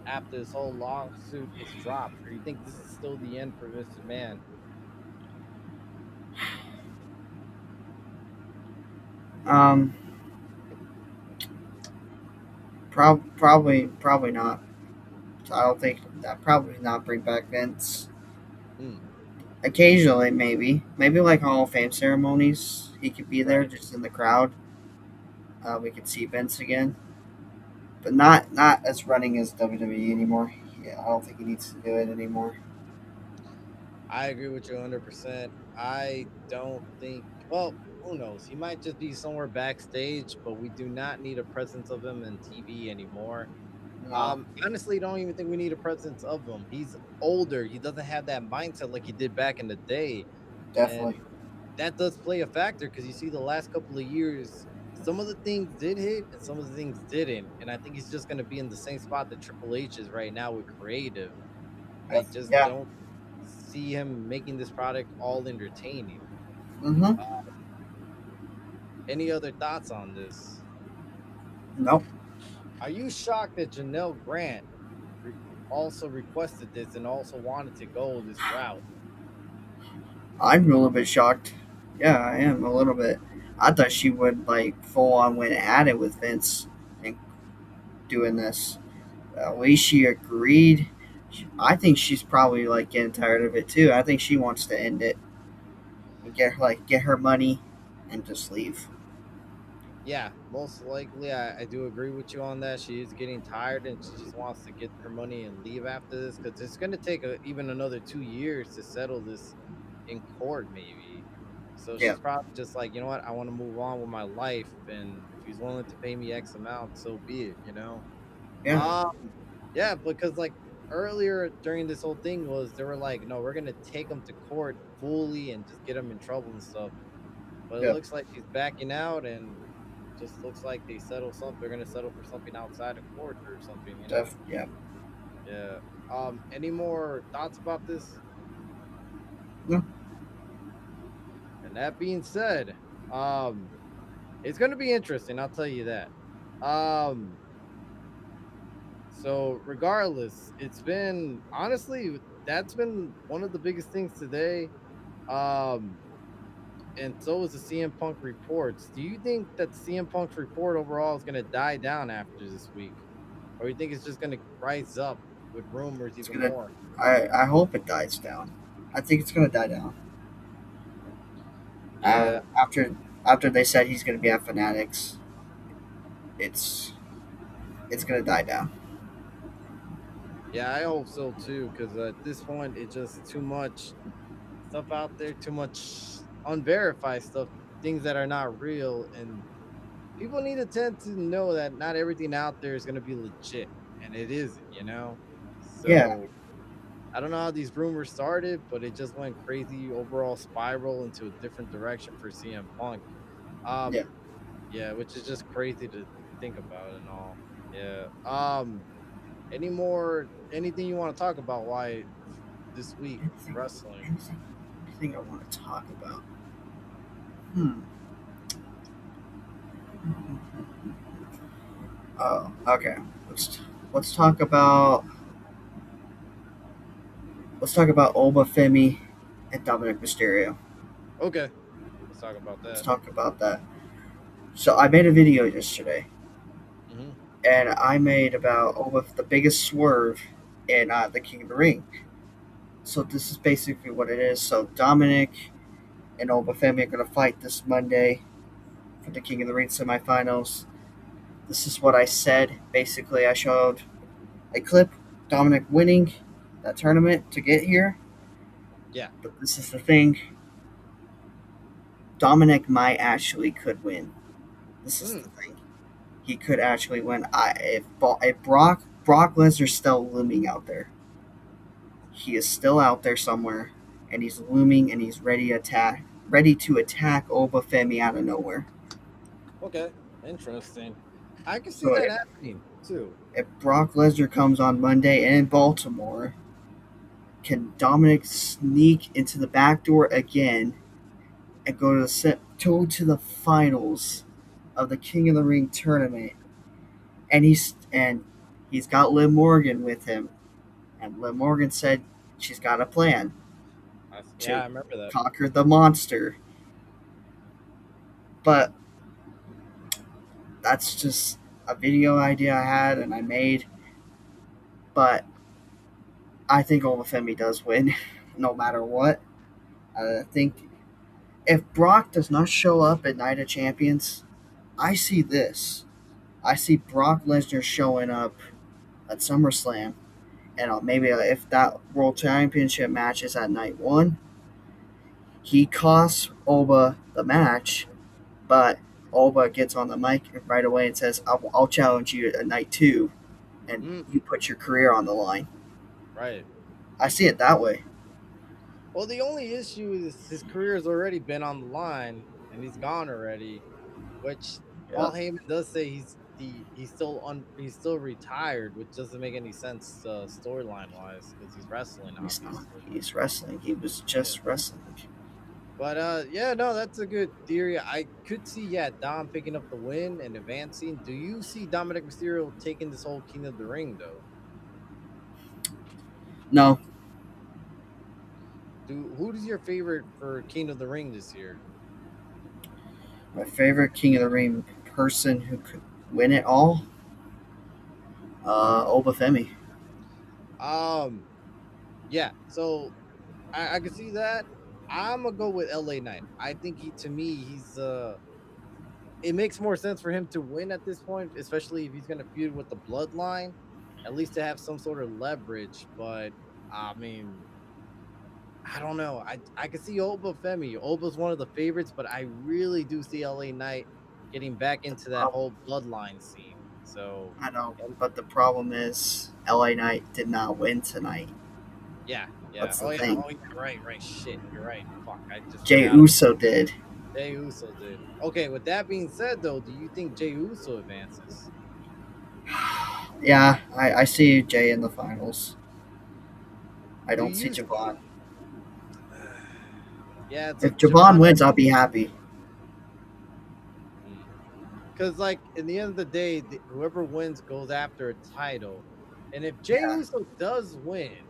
after this whole lawsuit is dropped, or you think this is still the end for Vince McMahon? Um. Probably not. I don't think that probably not bring back Vince. Mm, Occasionally, maybe like Hall of Fame ceremonies, he could be there right. just in the crowd. We could see Vince again, but not as running as WWE anymore. Yeah, I don't think he needs to do it anymore. I agree with you 100%. I don't think, well, who knows? He might just be somewhere backstage, but we do not need a presence of him in TV anymore. No, Honestly, don't even think we need a presence of him. He's older. He doesn't have that mindset like he did back in the day. And definitely. that does play a factor because you see the last couple of years, some of the things did hit and some of the things didn't. And I think he's just going to be in the same spot that Triple H is right now with creative. I just Yeah. don't see him making this product all entertaining. Mm-hmm. Any other thoughts on this? Nope. Are you shocked that Janelle Grant re- also requested this and also wanted to go this route? I'm a little bit shocked. Yeah, I am a little bit. I thought she would like full on went at it with Vince and doing this. At least she agreed. I think she's probably like getting tired of it too. I think she wants to end it and get her money and just leave. Yeah, most likely. I do agree with you on that. She is getting tired and she just wants to get her money and leave after this because it's going to take even another 2 years to settle this in court, maybe. So Yeah, she's probably just like, you know what? I want to move on with my life. And if he's willing to pay me X amount, so be it? yeah, Um, yeah, because like earlier during this whole thing was they were like, no, we're going to take him to court fully and just get him in trouble and stuff. But it yeah, looks like she's backing out, and just looks like they settle something. They're gonna settle for something outside of court or something. yeah. Yeah. Any more thoughts about this? No, And that being said, um, it's gonna be interesting. I'll tell you that. Um, So regardless, it's been honestly that's been one of the biggest things today. Um, and so is the CM Punk reports. Do you think that the CM Punk's report overall is going to die down after this week, or you think it's just going to rise up with rumors It's even gonna. more? I hope it dies down. I think it's gonna die down. Yeah, After they said he's gonna be at Fanatics, it's it's gonna die down. yeah, I hope so too. Because at this point, it's just too much stuff out there, too much unverified stuff, things that are not real, and people need to tend to know that not everything out there is going to be legit, and it isn't, you know. Yeah, So I don't know how these rumors started, but it just went crazy overall spiral into a different direction for CM Punk. yeah. Um, yeah, which is just crazy to think about and all. Yeah. Anything you want to talk about? Why this week Anything, wrestling? anything, anything I want to talk about. Hmm. Oh, okay. Let's talk about Oba Femi and Dominic Mysterio. Okay, let's talk about Let's that. talk about that. So I made a video yesterday, Hmm. and I made about Oba the biggest swerve in the King of the Ring. So this is basically what it is. So Dominic and Oba Femi are gonna fight this Monday for the King of the Ring semifinals. This is what I said. Basically, I showed a clip Dominic winning that tournament to get here. Yeah. But this is the thing. Dominic might actually could win. This is the Mm, thing. He could actually win. If Brock Lesnar's still looming out there, he is still out there somewhere, and he's looming and he's ready to attack Oba Femi out of nowhere. okay. Interesting. I can see So that happening too. if Brock Lesnar comes on Monday in Baltimore, can Dominic sneak into the back door again and go to the finals of the King of the Ring tournament? And he's got Liv Morgan with him, and Liv Morgan said she's got a plan Yeah, to I remember that. conquer the monster. But that's just a video idea I had and I made. But I think Olafemi does win, no matter what. I think if Brock does not show up at Night of Champions, I see this. I see Brock Lesnar showing up at SummerSlam, and maybe if that World Championship match is at night one, he costs Oba the match, but Oba gets on the mic right away and says, I'll challenge you at night two, and Mm, you put your career on the line. right. I see it that way. Well, the only issue is his career has already been on the line and he's gone already. Which Yeah. Paul Heyman does say he's still retired, which doesn't make any sense storyline wise because he's wrestling He's not. obviously. He's wrestling. He was Yeah. just wrestling. But yeah, no, that's a good theory. I could see, yeah, Dom picking up the win and advancing. Do you see Dominic Mysterio taking this whole King of the Ring though? No, Who is your favorite for King of the Ring this year? my favorite King of the Ring person who could win it all, Obafemi. Um, yeah, so I can see that. I'm gonna go with LA Knight. I think to me he's it makes more sense for him to win at this point, especially if he's going to feud with the bloodline, at least to have some sort of leverage. But I mean, I don't know. I can see Oba Femi. Oba's one of the favorites, but I really do see LA Knight getting back The into that problem, whole bloodline scene. So, I know, and but the problem is LA Knight did not win tonight. yeah, yeah. That's the thing. Oh yeah, right, right. Shit, you're right. Fuck, I just Jay forgot. Uso did. Jay Uso did. Okay, with that being said, though, do you think Jay Uso advances? Yeah, I see Jay in the finals. I Do don't see you Javon. see? Yeah, it's a If Javon Javon. wins, I'll be happy. Because, like, in the end of the day, whoever wins goes after a title. And if Jey Yeah. Uso does win,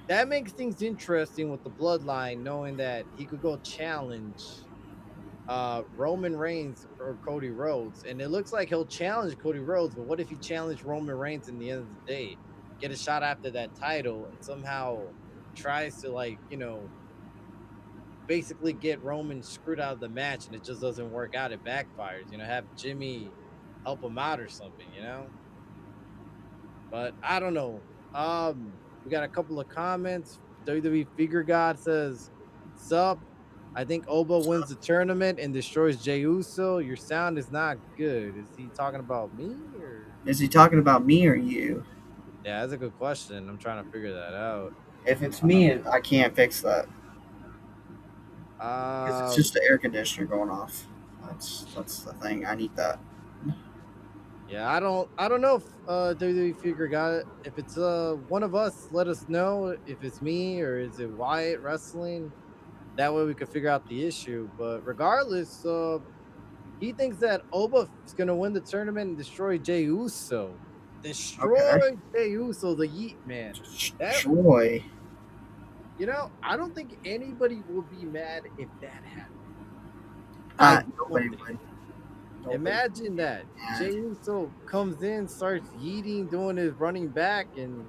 that makes things interesting with the bloodline, knowing that he could go challenge Roman Reigns or Cody Rhodes. And it looks like he'll challenge Cody Rhodes, but what if he challenged Roman Reigns in the end of the day, get a shot after that title, and somehow tries to basically get Roman screwed out of the match and it just doesn't work out, it backfires, have Jimmy help him out or something. But I don't know. We got a couple of comments. WWE Figure God says, "Sup? I think Oba wins the tournament and destroys Jey Uso. Your sound is not good. Is he talking about me or?" Is he talking about me or you? Yeah, that's a good question. I'm trying to figure that out. If it's Uh, me, I can't fix that because it's Um, just the air conditioner going off. That's the thing. I need that. yeah, I don't know if WWE Figure got it. If it's one of us, let us know if it's me or is it Wyatt Wrestling. That way we could figure out the issue. But regardless, he thinks that Oba is gonna win the tournament and destroy Jey Uso. Okay. Destroy Jey Uso, the Yeet Man. That Joy. I don't think anybody will be mad if that happened. I don't Nobody think. would. Nobody would Imagine get that. Jey mad. Uso comes in, starts yeeting, doing his running back, and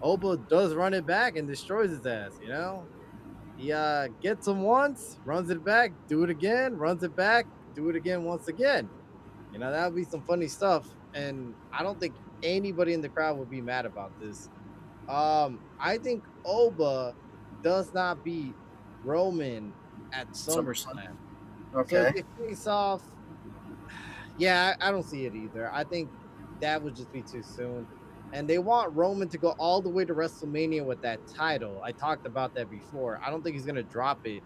Oba does run it back and destroys his ass. He gets him once, runs it back, do it again, runs it back, do it again once again. That would be some funny stuff. And I don't think anybody in the crowd would be mad about this. I think Oba does not beat Roman at SummerSlam. SummerSlam. So if Okay. they face off, yeah, I don't see it either. I think that would just be too soon. And they want Roman to go all the way to WrestleMania with that title. I talked about that before. I don't think he's going to drop it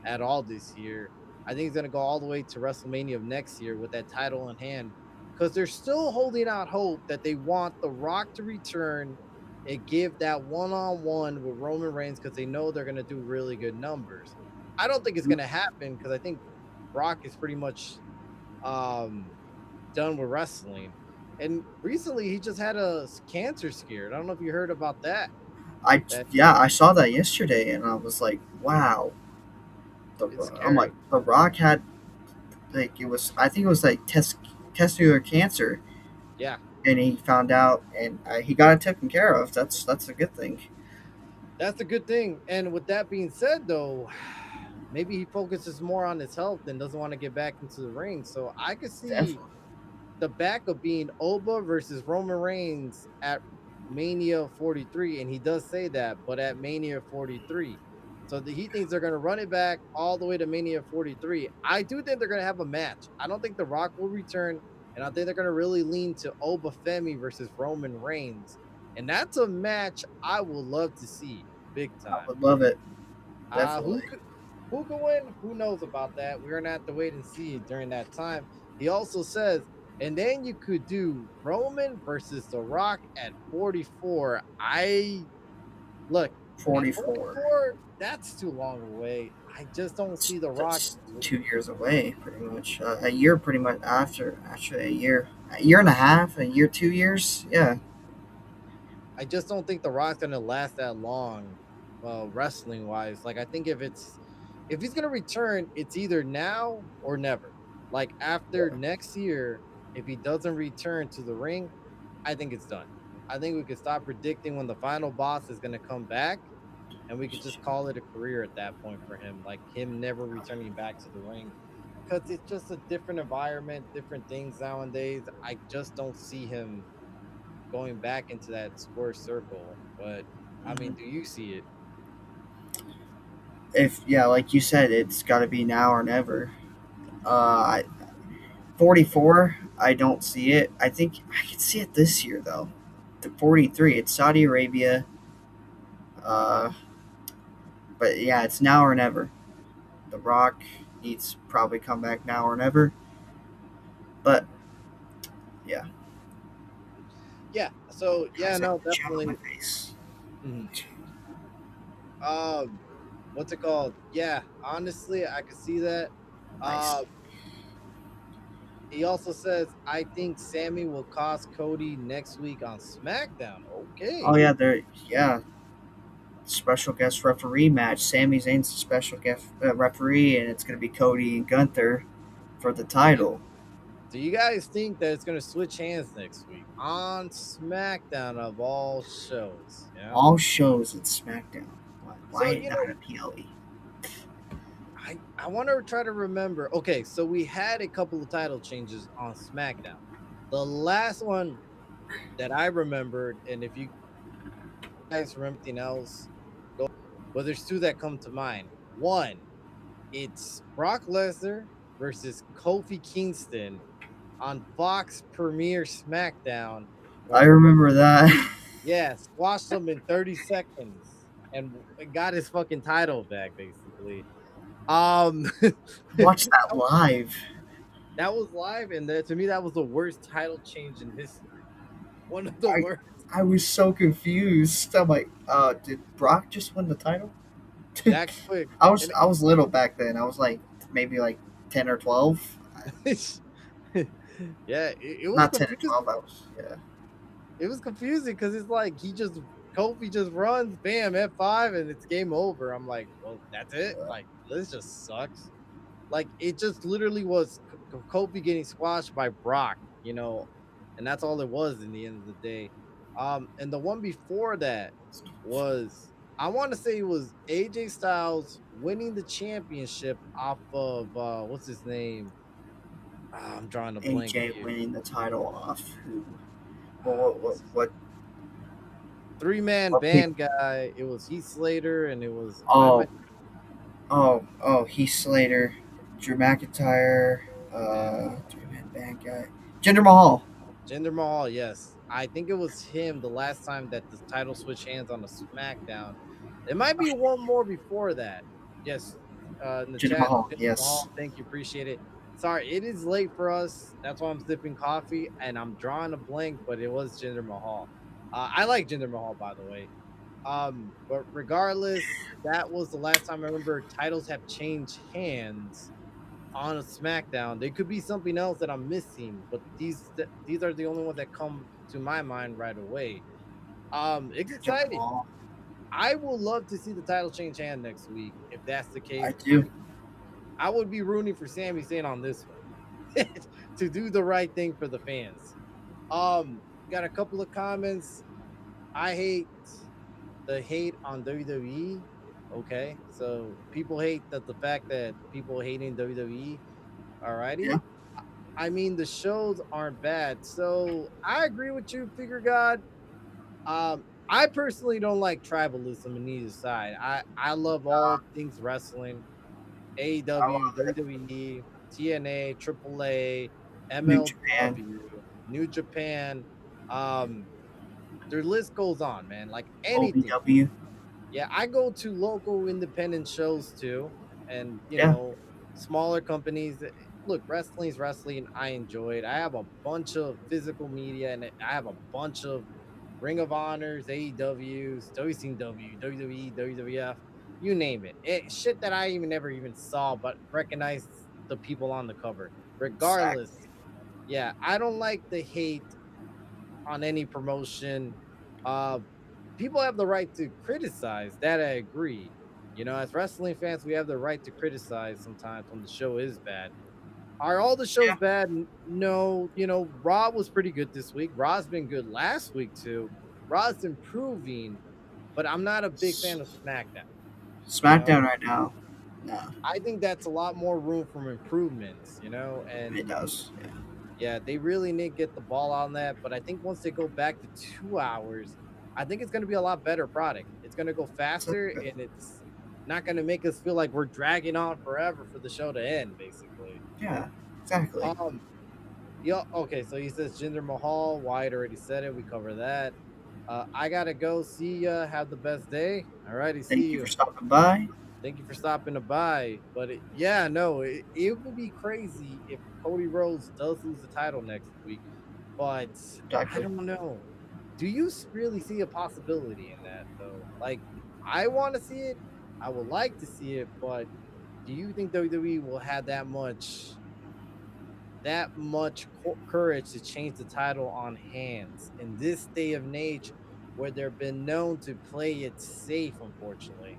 at all this year. I think he's going to go all the way to WrestleMania of next year with that title in hand because they're still holding out hope that they want The Rock to return and give that one on one with Roman Reigns because they know they're going to do really good numbers. I don't think it's going to happen because I think Rock is pretty much um, done with wrestling. And recently, he just had a cancer scare. I don't know if you heard about that. That I saw that yesterday, and I was like, wow. it's I'm like, scary. The Rock had like it was. I think it was like testicular cancer, Yeah, and he found out, and he got it taken care of. That's a good thing. that's a good thing. And with that being said, though, maybe he focuses more on his health and doesn't want to get back into the ring. So I could see Definitely the backup being Oba versus Roman Reigns at Mania 43, and he does say that, but at Mania 43. So he thinks they're going to run it back all the way to Mania 43. I do think they're going to have a match. I don't think The Rock will return, and I think they're going to really lean to Oba Femi versus Roman Reigns. And that's a match I would love to see big I time. would love it. Uh, who Definitely could who could win? Who knows about that? We're gonna have to wait and see during that time. He also says, and then you could do Roman versus The Rock at 44. I look at 44. 44. That's too long away. I just don't see The Rock. That's 2 years away, pretty much. A year, pretty much after. Actually, a year and a half, a year, 2 years. Yeah, I just don't think The Rock's gonna last that long, wrestling wise. Like I think if he's gonna return, it's either now or never. Like after yeah. next year, if he doesn't return to the ring, I think it's done. I think we could stop predicting when the final boss is gonna come back, and we could just call it a career at that point for him. Like him never returning back to the ring, because it's just a different environment, different things nowadays. I just don't see him going back into that square circle. But I mean, Mhm. do you see it? If yeah, like you said, it's got to be now or never. 44, I don't see it. I think I can see it this year though. The 43, it's Saudi Arabia. Uh, but yeah, it's now or never. The Rock needs probably come back now or never. But yeah, Yeah. So I yeah, said no, jam on my definitely. face. Mhm. Um, what's it called? Yeah, honestly, I could see that. Nice. Uh, He also says, I think Sammy will cost Cody next week on SmackDown. Oh Okay. yeah, there. Yeah, special guest referee match. Sami Zayn's the special guest referee, and it's going to be Cody and Gunther for the title. Do you guys think that it's going to switch hands next week on SmackDown of all shows? Yeah. All shows at SmackDown. So, Why not a PLE? I want to try to remember. Okay, so we had a couple of title changes on SmackDown. The last one that I remembered, and if you guys remember anything else, go. But there's two that come to mind. One, it's Brock Lesnar versus Kofi Kingston on Fox Premier SmackDown, I where remember that. yeah, squashed him in 30 seconds and got his fucking title back, basically. Um, Watch that live. that was live, and to me, that was the worst title change in history. One of the I worst. I was so confused. I'm like, did Brock just win the title? That quick. And I was little back then. I was like maybe like 10 or 12. yeah, it was Not 10 or 12. confusing. I was yeah. It was confusing because it's like he just Kofi just runs, bam, F5, and it's game over. I'm like, well, that's it. Like this just sucks. Like it just literally was Kofi getting squashed by Brock, and that's all it was in the end of the day. And the one before that was I want to say it was AJ Styles winning the championship off of what's his name? I'm drawing a blank AJ here. winning the title off who? Uh, what's his three-man What people? band guy? It was Heath Slater, and it was why am I Oh, Heath Slater, Drew McIntyre, yeah, 3-man band guy, Jinder Mahal. Jinder Mahal, yes. I think it was him the last time that the title switched hands on the SmackDown. There might be one more before that. Yes, in the Jinder chat, Mahal, Jinder Mahal, yes. thank you, appreciate it. Sorry, it is late for us. That's why I'm sipping coffee and I'm drawing a blank, but it was Jinder Mahal. I like Jinder Mahal, by the way. But regardless, that was the last time I remember titles have changed hands on a SmackDown. There could be something else that I'm missing, but these are the only ones that come to my mind right away. It's Jinder exciting. Mahal. I will love to see the title change hand next week. If that's the I case, do. I would be rooting for Sami Zayn on this one to do the right thing for the fans. Got a couple of comments. I hate the hate on WWE. Okay, so people hate that the fact that people hating WWE. Yeah. Alrighty. I mean, the shows aren't bad. So I agree with you, Figure God. I personally don't like tribalism in either side. I love all things wrestling, I AEW, love it. WWE, TNA, AAA, New Japan, MLW, New Japan. Um, their list goes on, man. Like anything. OVW. Yeah, I go to local independent shows too, and Yeah. smaller companies. Look, wrestling's wrestling. I enjoy it. I have a bunch of physical media, and I have a bunch of Ring of Honors, AEWs, WCW, WWE, WWF, you name it. Shit that I even never even saw, but recognize the people on the cover. Exactly. Regardless, yeah, I don't like the hate on any promotion. Uh, People have the right to criticize. That I agree. As wrestling fans, we have the right to criticize sometimes when the show is bad. Are all the shows Yeah. bad? No. Raw was pretty good this week. Raw's been good last week too. Raw's improving, but I'm not a big fan of SmackDown. You know, SmackDown right now. No, I think that's a lot more room for improvements. And it does. Yeah. yeah, they really need to get the ball on that. But I think once they go back to 2 hours, I think it's going to be a lot better product. It's going to go So faster, good. and it's not going to make us feel like we're dragging on forever for the show to end, basically. Yeah. Exactly. Um, yeah, okay, so he says Jinder Mahal. Wyatt already said it. We cover that. I gotta go. See ya. Have the best day. All righty, see Thank you for you. stopping by. Thank you for stopping by. But yeah, no, it would be crazy if Cody Rhodes does lose the title next week. But I Exactly. don't know. Do you really see a possibility in that though? Like, I want to see it. I would like to see it, but do you think WWE will have that much? that much courage to change the title on hands in this day of age where they've been known to play it safe, unfortunately.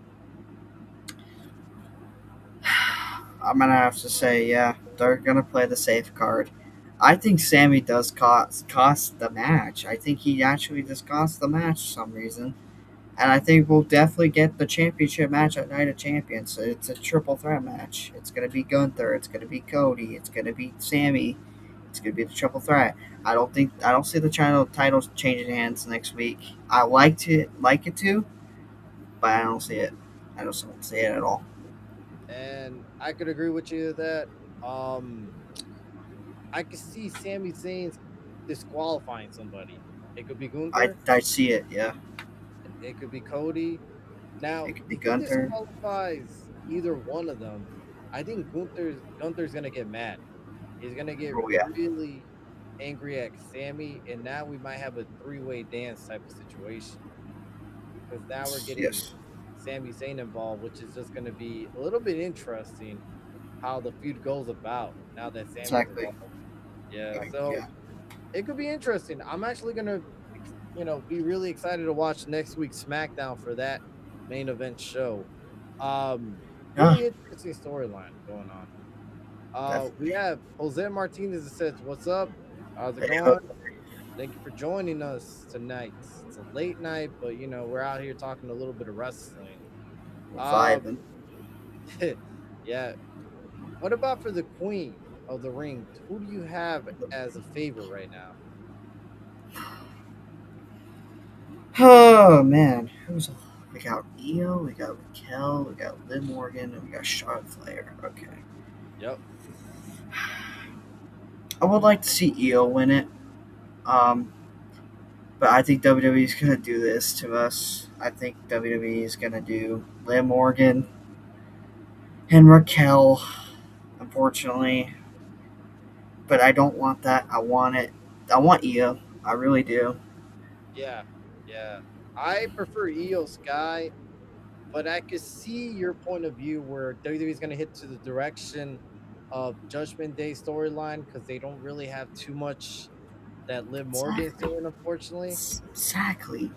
I'm gonna have to say, yeah, they're gonna play the safe card. I think Sammy does cost the match. I think he actually just cost the match for some reason, and I think we'll definitely get the championship match at Night of Champions. It's a triple threat match. It's gonna be Gunther. It's gonna be Cody. It's gonna be Sammy. It's gonna be the triple threat. I don't see the titles changing hands next week. I like it to, but I don't see it. I just don't see it at all. And I could agree with you that I could see Sami Zayn's disqualifying somebody. It could be Gunther, I see it. Yeah, it could be Cody. Now, it could be if he Gunther. disqualifies either one of them, I think Gunther's gonna get mad. He's gonna get Oh yeah, really angry at Sammy, and now we might have a three-way dance type of situation because now we're getting yes, Sami Zayn involved, which is just gonna be a little bit interesting how the feud goes about now that Sammy's exactly. involved. Yeah, Like, so yeah, it could be interesting. I'm actually gonna, be really excited to watch next week's SmackDown for that main event show. yeah, Really interesting storyline going on. We definitely. have Jose Martinez that says, "What's up? How's it Hey, ho- going? Thank you for joining us tonight. It's a late night, but we're out here talking a little bit of wrestling." we're Um, vibing. yeah. What about for the Queen of the Ring? Who do you have as a favorite right now? Oh man, we got Io, we got Raquel, we got Liv Morgan, and we got Charlotte Flair. Okay, Yep. I would like to see Io win it. Um, but I think WWE is gonna do this to us. I think WWE is gonna do Liv Morgan and Raquel, unfortunately. But I don't want that. I want it. I want Io. I really do. Yeah. Yeah. I prefer Io Sky, but I could see your point of view where WWE is going to hit to the direction of Judgment Day storyline because they don't really have too much that Liv Morgan's Exactly. doing, unfortunately. Exactly.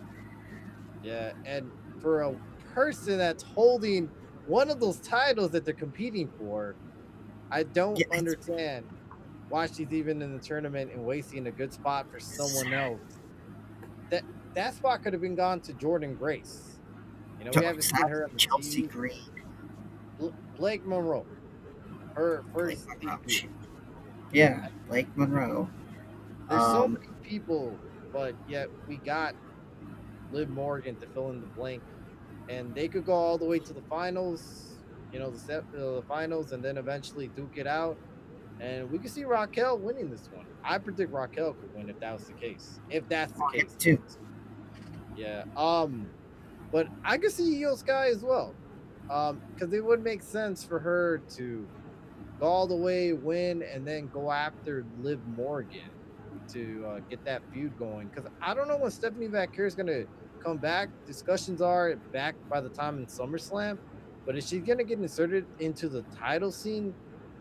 Yeah, and for a person that's holding one of those titles that they're competing for, I don't Yeah, it's understand why she's even in the tournament and wasting a good spot for someone else. That that spot could have been gone to Jordan Grace. We haven't seen her exactly on the Chelsea TV. Green. Blake Monroe, her Blake first Monroe. debut. Yeah, Blake Monroe. There's so Um, many people, but yet we got Liv Morgan to fill in the blank, and they could go all the way to the finals. The finals, and then eventually duke it out. And we could see Raquel winning this one. I predict Raquel could win if that was the case. If that's the oh, him case, of too. course. Yeah. But I could see Io Sky as well. Because it would make sense for her to go all the way, win, and then go after Liv Morgan to get that feud going. Because I don't know when Stephanie Vaquer is going to come back. Discussions are back by the time in SummerSlam, but is she going to get inserted into the title scene?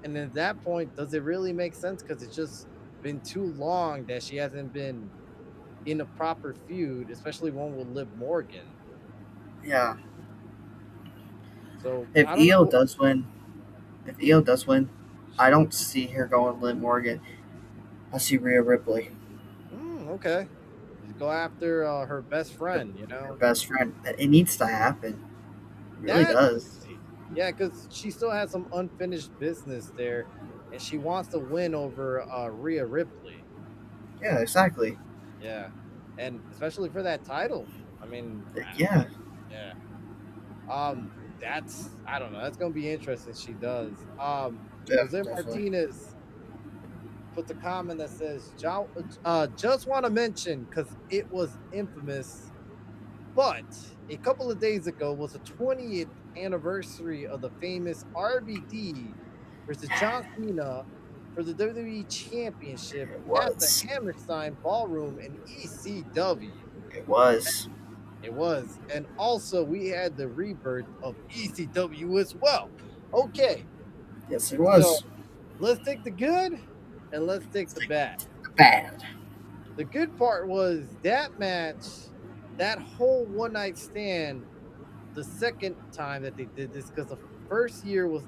And at that point, does it really make sense? Because it's just been too long that she hasn't been in a proper feud, especially one with Liv Morgan. Yeah. So If I don't Io know. does win, if Io does win, I don't see her going Liv Morgan. I see Rhea Ripley, Okay. Just go after her best her, friend, her best friend. It needs to happen. It really That does. yeah, because she still has some unfinished business there, and she wants to win over Rhea Ripley. Yeah, exactly. Yeah, and especially for that title. I mean, Yeah, yeah. That's I don't know. That's gonna be interesting. She does. yeah, Jose definitely. Martinez put the comment that says, "Just want to mention because it was infamous. But a couple of days ago was the 20th anniversary of the famous RVD versus John Cena for the WWE Championship It at the was. Hammerstein Ballroom in ECW. It was. It was. And also, we had the rebirth of ECW as well. Okay, Yes, it so was. let's take the good. and let's take It's the like bad. bad. The good part was that match, that whole one night stand, the second time that they did this, because the first year was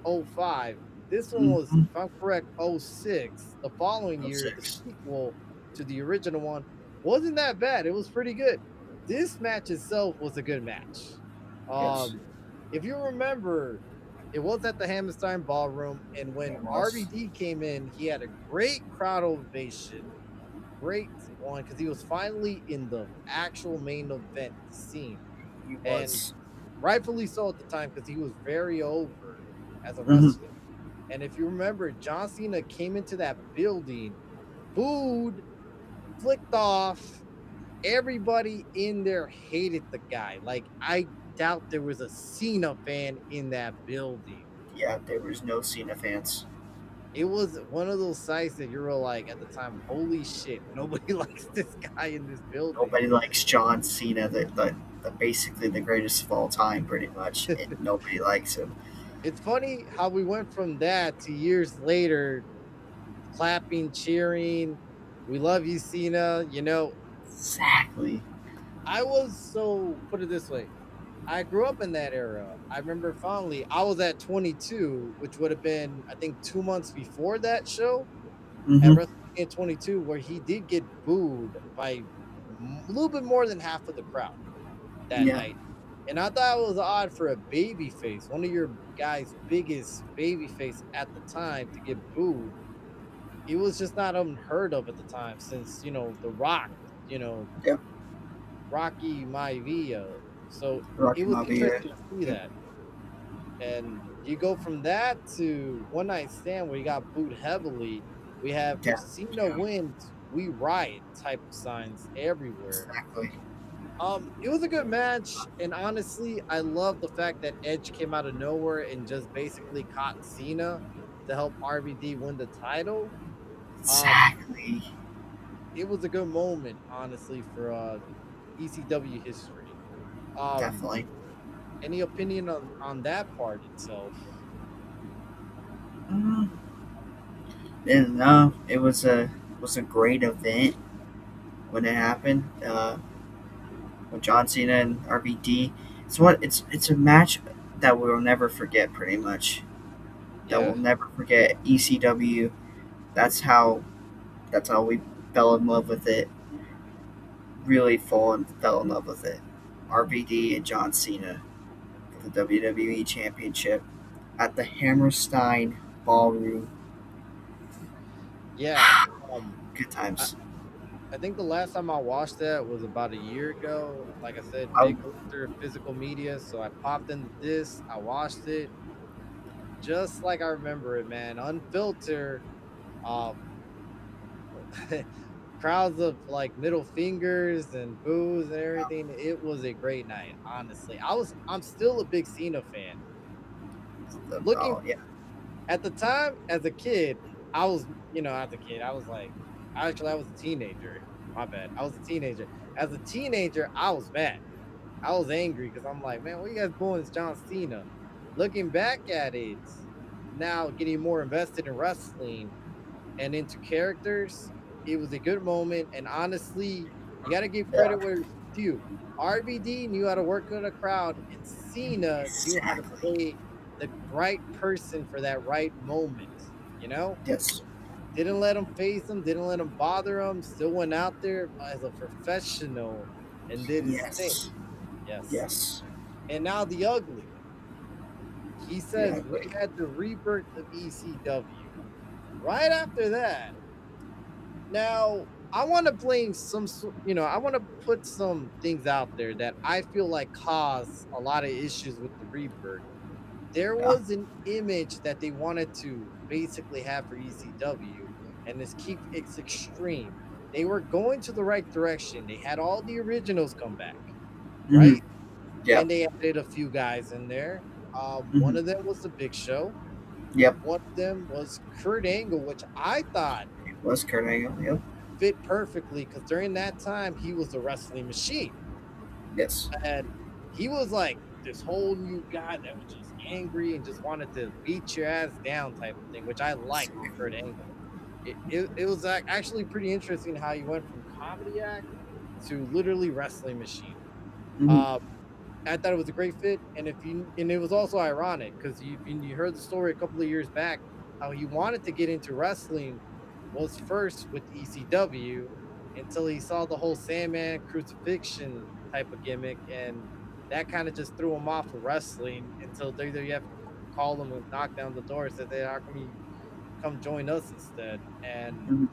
'05. This one was, Mm-hmm. if I'm correct, '06. The following Oh, year, the six. sequel to the original one wasn't that bad. It was pretty good. This match itself was a good match. Yes, Um, if you remember, it was at the Hammerstein Ballroom, and when it was. RVD came in, he had a great crowd ovation, great one, because he was finally in the actual main event scene, He and was. rightfully so at the time because he was very over as a Mm-hmm. wrestler. And if you remember, John Cena came into that building, booed, flicked off. Everybody in there hated the guy. Like, I doubt there was a Cena fan in that building. Yeah, there was no Cena fans. It was one of those sites that you were like at the time, holy shit, nobody likes this guy in this building. Nobody likes John Cena, the basically the greatest of all time, pretty much, and nobody likes him. It's funny how we went from that to years later clapping, cheering. We love you, Cena. Exactly. I was so, put it this way. I grew up in that era. I remember fondly. I was at 22, which would have been, I think, 2 months before that show at Mm-hmm. WrestleMania 22, where he did get booed by a little bit more than half of the crowd that Yeah, night. And I thought it was odd for a baby face, one of your guys' biggest baby face at the time, to get booed. It was just not unheard of at the time, since The Rock, you know, yeah. Rocky Maivia. So it Rocky was Maivia. interesting to see Yep. that. And you go from that to One Night Stand, where you got booed heavily. We have, Yeah. if Cena Yeah. wins, we riot type of signs everywhere. Exactly. It was a good match, and honestly, I love the fact that Edge came out of nowhere and just basically caught Cena to help RVD win the title. Um, Exactly. it was a good moment, honestly, for ECW history. Um, Definitely. any opinion on that part itself? Mm, and no, it was a great event when it happened. With John Cena and RVD. It's a match that we'll never forget. Pretty much that Yeah, we'll never forget. ECW. That's how that's how we fell in love with it. Really fell in love with it. RVD and John Cena for the WWE Championship at the Hammerstein Ballroom. yeah. Um, Good I, times. I think the last time I watched that was about a year ago. Like I said, I, big collector of physical media, so I popped into this, I watched it just like I remember it, man. Unfiltered. Um, crowds of like middle fingers and boos and everything. It was a great night, honestly. I'm still a big Cena fan. Looking oh yeah, at the time as a kid, I was, as a kid, I was like, actually, I was a teenager. My bad. I was a teenager. As a teenager, I was mad. I was angry because I'm like, man, what you guys doing is John Cena. Looking back at it, now getting more invested in wrestling and into characters, it was a good moment. And honestly, you got to give yeah, credit where it's due. RVD knew how to work with a crowd, and Cena knew how to exactly. play the right person for that right moment. You know, Yes, didn't let him face him, didn't let him bother him. Still went out there as a professional and did his thing. yes, Yes. yes. And now the ugly. He Yeah, says we had the rebirth of ECW. Right after that, now, I want to blame I want to put some things out there that I feel like cause a lot of issues with the rebirth. There yeah. was an image that they wanted to basically have for ECW, and it's extreme. They were going to the right direction. They had all the originals come back, Mm-hmm. right? Yep. And they added a few guys in there. One Mm-hmm. of them was the Big Show. Yep. One of them was Kurt Angle, which I thought It was Kurt Angle. Yep. fit perfectly because during that time he was a wrestling machine, Yes. and he was like this whole new guy that was just angry and just wanted to beat your ass down type of thing, which I liked with Exactly. Kurt Angle. it was actually pretty interesting how he went from comedy act to literally wrestling machine. Mm-hmm. Uh, I thought it was a great fit, and it was also ironic because you heard the story a couple of years back how he wanted to get into wrestling was first with ECW until he saw the whole Sandman crucifixion type of gimmick, and that kind of just threw him off of wrestling until WWF called him and knocked down the door and said, "Hey, how come you come join us instead?" And Mm-hmm.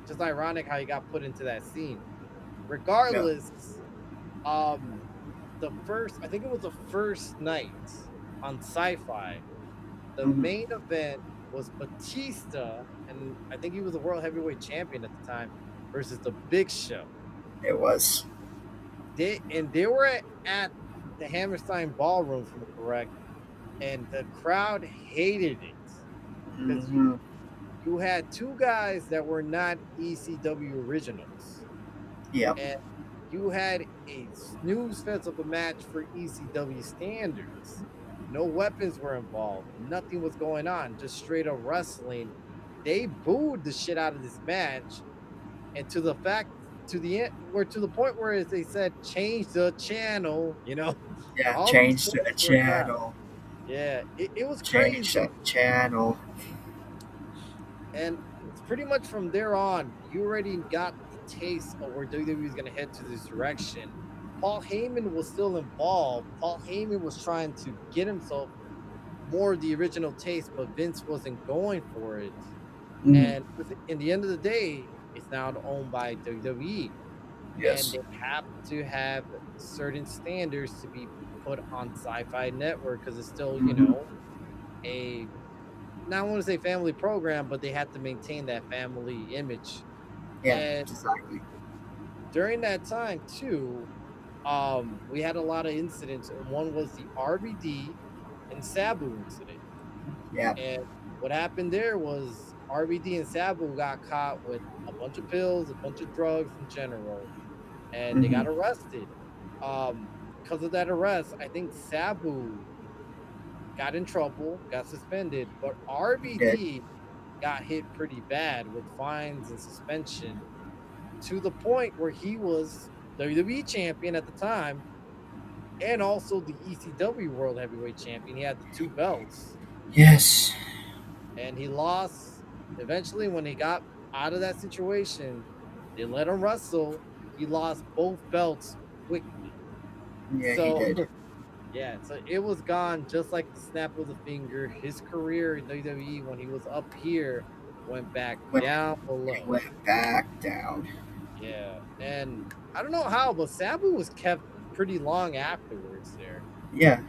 just ironic how he got put into that scene. Yeah. Regardless, um, I think it was the first night on Sci-Fi. The Mm-hmm. main event was Batista, and I think he was the world heavyweight champion at the time, versus the Big Show. It was. They were at the Hammerstein Ballroom, if I'm correct, and the crowd hated it because Mm-hmm. you had two guys that were not ECW originals, Yeah. and you had a snooze fest of a match for ECW standards. No weapons were involved. Nothing was going on. Just straight up wrestling. They booed the shit out of this match, and to the end, where to the point where they said change the channel. Yeah. All these Change the points were got. channel. Yeah, it was Change crazy. the channel. And it's pretty much from there on, you already got the taste of where WWE is going to head to this direction. Paul Heyman was still involved. Paul Heyman was trying to get himself more of the original taste, but Vince wasn't going for it. Mm-hmm. And in the end of the day, it's now owned by WWE, and Yes. they have to have certain standards to be put on Sci-Fi Network because it's still, Mm-hmm. a not want to say family program, but they had to maintain that family image. Yeah. And Exactly. during that time too, we had a lot of incidents, and one was the RVD and Sabu incident. Yeah. And what happened there was RVD and Sabu got caught with a bunch of pills, a bunch of drugs in general, and they Mm-hmm. got arrested. Because of that arrest, I think Sabu got in trouble, got suspended, but He did. RVD got hit pretty bad with fines and suspension to the point where he was WWE champion at the time and also the ECW World Heavyweight Champion. He had the two belts, Yes. and he lost eventually when he got out of that situation. They let him wrestle. He lost both belts quickly. Yeah, he So, did. yeah, so it was gone just like the snap of the finger. His career in WWE when he was up here went back Went, down it below. went back down. Yeah, and I don't know how, but Sabu was kept pretty long afterwards there, Yeah.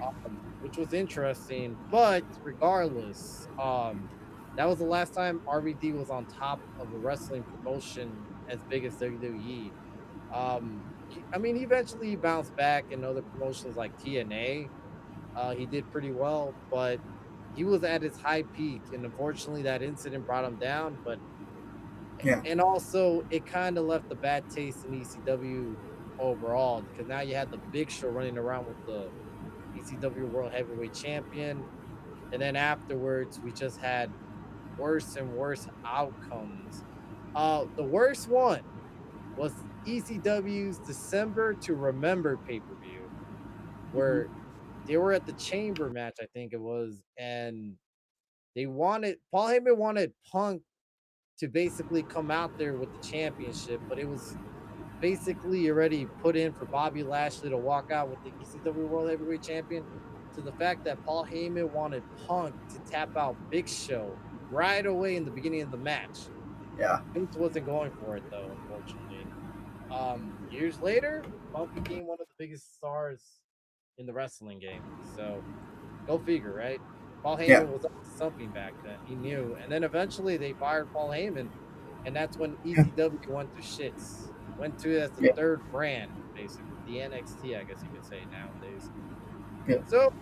which was interesting. But regardless, that was the last time RVD was on top of a wrestling promotion as big as WWE. I mean, he eventually bounced back in other promotions like TNA. He did pretty well, but he was at his high peak, and unfortunately, that incident brought him down. But Yeah. and also it kind of left a bad taste in ECW overall because now you had the Big Show running around with the ECW World Heavyweight Champion, and then afterwards we just had worse and worse outcomes. The worst one was ECW's December to Remember pay per view, Mm-hmm. where they were at the Chamber match, I think it was, and Paul Heyman wanted Punk to basically come out there with the championship, but it was basically already put in for Bobby Lashley to walk out with the ECW World Heavyweight Champion. To the fact that Paul Heyman wanted Punk to tap out Big Show right away in the beginning of the match. Yeah. Vince wasn't going for it though, unfortunately. Years later, Punk became one of the biggest stars in the wrestling game. So go figure, right? Paul Yeah. Heyman was up to something back then. He knew. And then eventually they fired Paul Heyman, and that's when Yeah. ECW went to shits. Went to as the Yeah. third brand, basically. The NXT, I guess you could say nowadays. Yeah. So,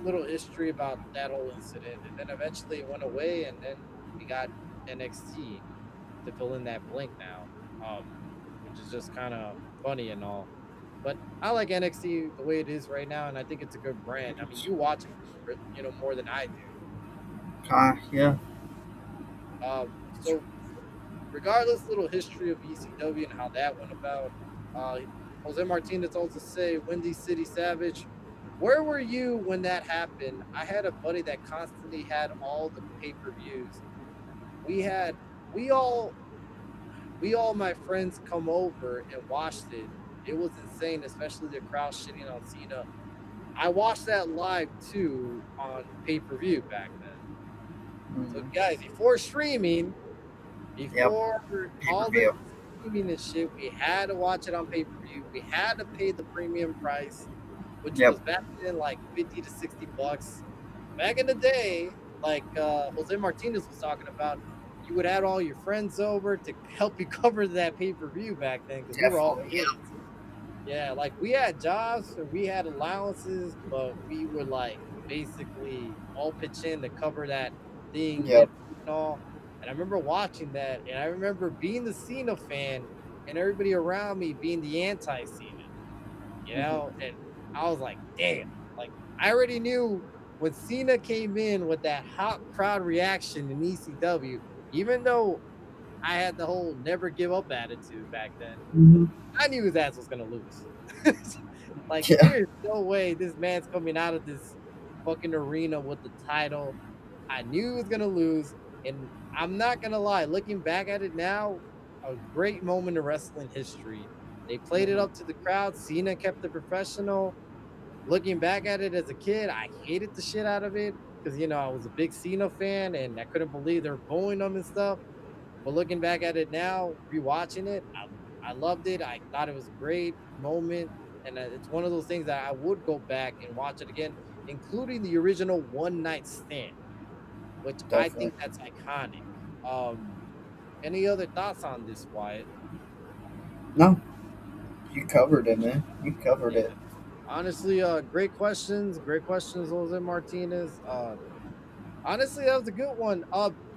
little history about that whole incident. And then eventually it went away, and then we got NXT to fill in that blank now. Which is just kind of funny and all. But I like NXT the way it is right now, and I think it's a good brand. I mean, you watch it, more than I do. Yeah. So regardless, little history of ECW and how that went about. Uh, Jose Martinez also say, Windy City Savage, where were you when that happened? I had a buddy that constantly had all the pay per views. We had we all we all my friends come over and watched it. It was insane, especially the crowd shitting on Cena. I watched that live too on pay per view back then. So Hmm. guys, before streaming, Yep. before Pay per all this view. streaming and shit, we had to watch it on pay per view. We had to pay the premium price, which Yep. was back then like 50 to 60 bucks. Back in the day, like Jose Martinez was talking about, you would add all your friends over to help you cover that pay per view back then because we were all Definitely. kids. Yeah, like we had jobs and we had allowances, but we were like basically all pitch in to cover that thing, Yep. get food and all. And I remember watching that, and I remember being the Cena fan and everybody around me being the anti Cena, Hmm. and I was like, damn, like I already knew when Cena came in with that hot crowd reaction in ECW, even though I had the whole never give up attitude back then. Hmm. I knew his ass was gonna lose. Like, Yeah. there's no way this man's coming out of this fucking arena with the title. I knew he was gonna lose, and I'm not gonna lie. Looking back at it now, a great moment in wrestling history. They played it Hmm. up to the crowd. Cena kept it professional. Looking back at it as a kid, I hated the shit out of it because I was a big Cena fan and I couldn't believe they're booing him and stuff. But looking back at it now, rewatching it, I loved it. I thought it was a great moment, and it's one of those things that I would go back and watch it again, including the original One Night Stand, which I Definitely. think that's iconic. Um, any other thoughts on this, Wyatt? No, you covered it, man. You covered Yeah, it. honestly, great questions, Jose Martinez. Honestly, that was a good one.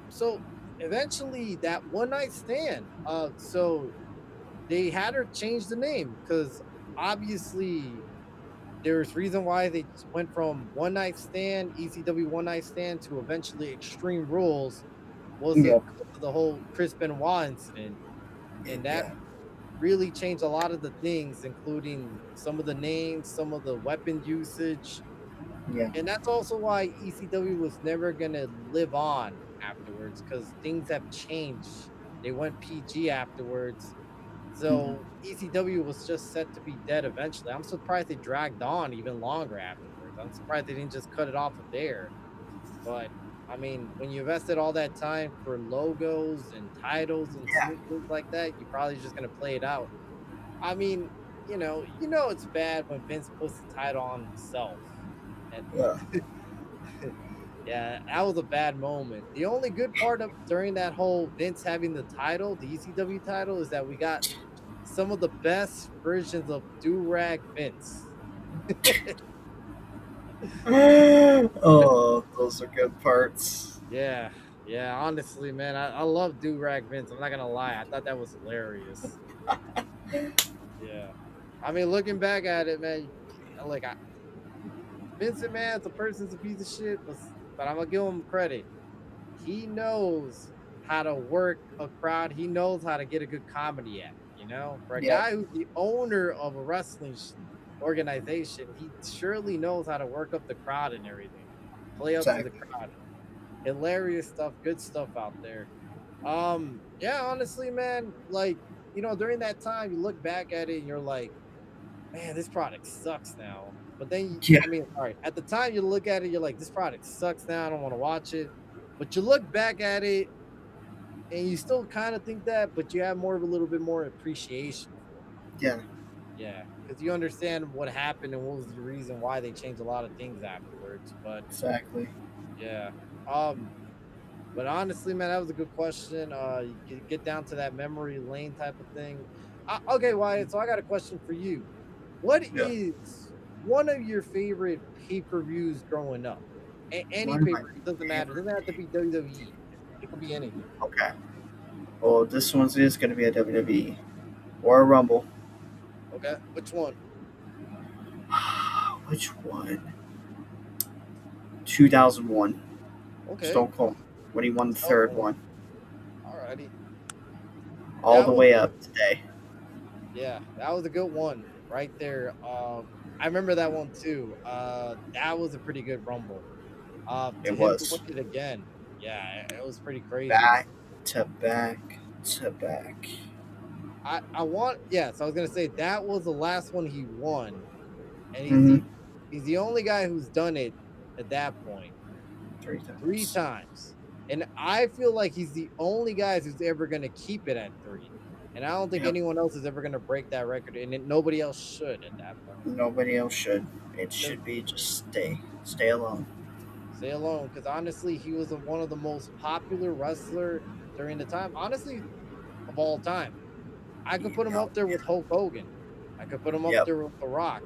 So eventually, that One Night Stand. So they had her change the name because obviously there's reason why they went from One Night Stand, ECW One Night Stand, to eventually Extreme Rules was Yep. because of the whole Chris Benoit incident, and that Yeah. really changed a lot of the things, including some of the names, some of the weapon usage, Yeah. and that's also why ECW was never gonna live on afterwards because things have changed. They went PG afterwards, so Hmm. ECW was just set to be dead eventually. I'm surprised they dragged on even longer afterwards. I'm surprised they didn't just cut it off of there. But I mean, when you invested all that time for logos and titles and Yeah. things like that, you're probably just gonna play it out. I mean, it's bad when Vince puts the title on himself. And Yeah. yeah, that was a bad moment. The only good part of during that whole Vince having the title, the ECW title, is that we got some of the best versions of Do-Rag Vince. Oh, those are good parts. Yeah, yeah. Honestly, man, I love Do-Rag Vince. I'm not gonna lie. I thought that was hilarious. Yeah. I mean, looking back at it, man, like Vince McMahon, the person's a piece of shit, but I'm gonna give him credit. He knows how to work a crowd. He knows how to get a good comedy act. For a Yep. guy who's the owner of a wrestling organization, he surely knows how to work up the crowd and everything, play up to the Exactly. crowd. Hilarious stuff, good stuff out there. Yeah, honestly, man, like during that time, you look back at it and you're like, man, this product sucks now. But then, Yeah. I mean, all right, at the time you look at it, you're like, this product sucks now. I don't want to watch it. But you look back at it and you still kind of think that, but you have more of a little bit more appreciation for it. Yeah. Yeah, because you understand what happened and what was the reason why they changed a lot of things afterwards. But Exactly. yeah, um, but honestly, man, that was a good question. You get down to that memory lane type of thing. Okay, Wyatt. So I got a question for you. What Yeah. is one of your favorite pay per views growing up? Any One of pay my per view doesn't matter. It favorite. doesn't have to be WWE. It could be anything. Okay. Well, this one's is going to be a WWE or a Rumble. Okay, which one? Which one? 2001. Okay, Stone Cold when he won the Stone third Cold. one. Alrighty. all that the was way up today. yeah, that was a good one right there. I remember that one too. That was a pretty good rumble. To It him to win was it again, yeah, it was pretty crazy. back to back to back. I want yes, I was gonna say that was the last one he won, and Mm-hmm. he's the only guy who's done it at that point Three three times. times, and I feel like he's the only guy who's ever gonna keep it at three, and I don't think Yep. anyone else is ever gonna break that record, and nobody else should at that point. Nobody else should. It Because should be just stay alone. stay alone, because honestly, he was one of the most popular wrestler during the time, honestly, of all time. I could put him Yep. up there with Hulk Hogan. I could put him up Yep. there with The Rock.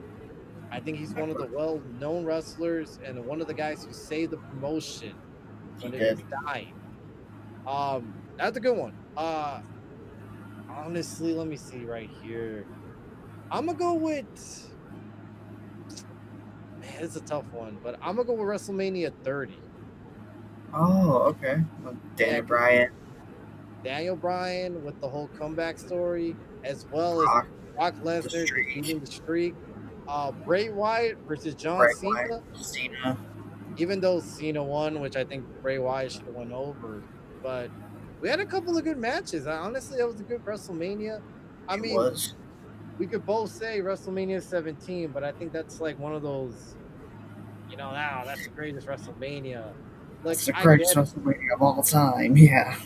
I think he's one of the well-known wrestlers and one of the guys who saved the promotion He when it did. was dying. That's a good one. Honestly, let me see right here. I'm gonna go with man, it's a tough one, but I'm gonna go with WrestleMania 30. Oh, okay. Well, Yeah, Daniel because Bryan, Daniel Bryan with the whole comeback story, as well as Brock, Brock the Lesnar Streak, defeating the streak. Bray Wyatt versus John Bray Cena. Wyatt, Cena. Even though Cena won, which I think Bray Wyatt should have won over, but we had a couple of good matches. Honestly, that was a good WrestleMania. I It mean, was. we could both say WrestleMania 17, but I think that's like one of those, now that's the greatest WrestleMania. Like, That's the I greatest get it. WrestleMania of all time. Yeah.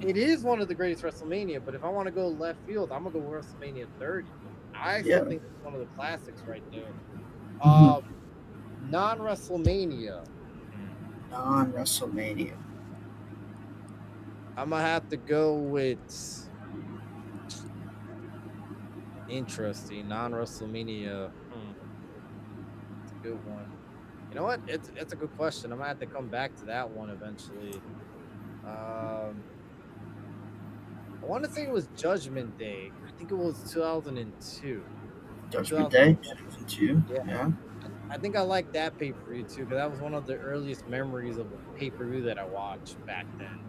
It is one of the greatest WrestleMania, but if I want to go left field, I'm gonna go WrestleMania 30. I still Yeah. think it's one of the classics right there. Mm-hmm. Um, non WrestleMania. Non WrestleMania. I'm gonna have to go with interesting non WrestleMania. It's a good one. You know what? It's a good question. I'm gonna have to come back to that one eventually. Um, I want to say it was Judgment Day. I think it was 2002 or Judgment Day, 2001. 2002. Yeah, Yeah. I think I like that pay per view too because that was one of the earliest memories of a pay per view that I watched back then.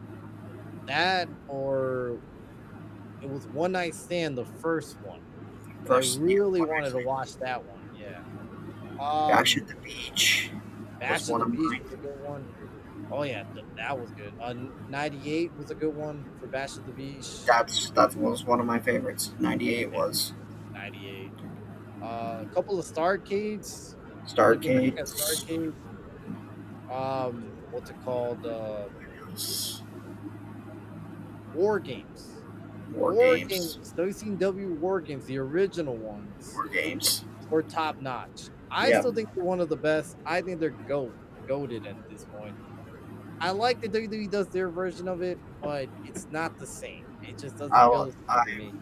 That or it was One Night Stand, the first one, because I First, yeah, really One Night wanted to Stand. watch that one. Yeah. Bash Um, at the Beach was Bash of one the of Beach mine. was a good one. Oh yeah, that was good. 98 was a good one for Bash of the Beach. That was one of my favorites. 98 Yeah, was 98. A couple of Starcades. Looking back at Starcades. Starcade, what's it called? War Games. War War Games. Games. WCW War Games, the original ones, War Games. were top notch. I Yep. still think they're one of the best. I think they're goated at this point. I like that WWE does their version of it, but it's not the same. It just doesn't feel I, the same I to me.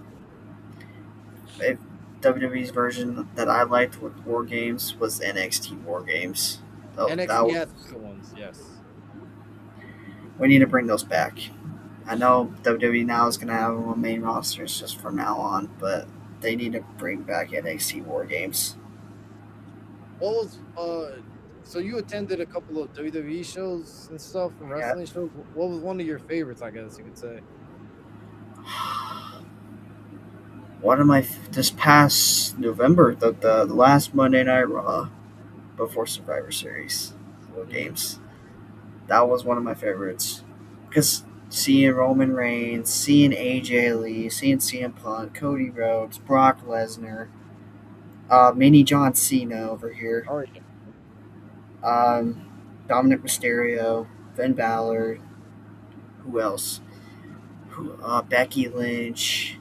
if WWE's version that I liked with War Games was NXT War Games. So that NXT was, has good ones, yes. we need to bring those back. I know WWE now is gonna have them on main rosters just from now on, but they need to bring back NXT War Games. What was so you attended a couple of WWE shows and stuff and Yeah. wrestling shows. What was one of your favorites, I guess you could say? One of my this past November, the last Monday Night Raw before Survivor Series War Hmm. Games. That was one of my favorites because seeing Roman Reigns, seeing AJ Lee, seeing CM Punk, Cody Rhodes, Brock Lesnar, Mini John Cena over here, Oh yeah. um, Dominic Mysterio, Finn Balor, who else? Becky Lynch,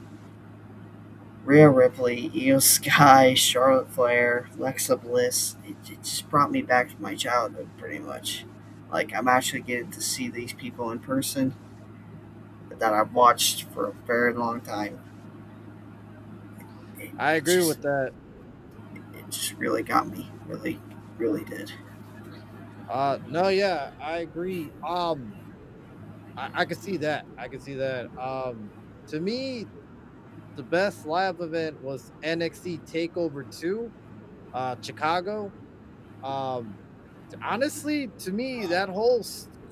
Rhea Ripley, Io Sky, Charlotte Flair, Alexa Bliss. It just brought me back to my childhood, pretty much. Like, I'm actually getting to see these people in person that I've watched for a very long time. It, I it agree just with that. it just really got me, really, really did. No, yeah, I agree. I could see that. I could see that. To me, the best live event was NXT Takeover 2, Chicago. Um, honestly, to me, that whole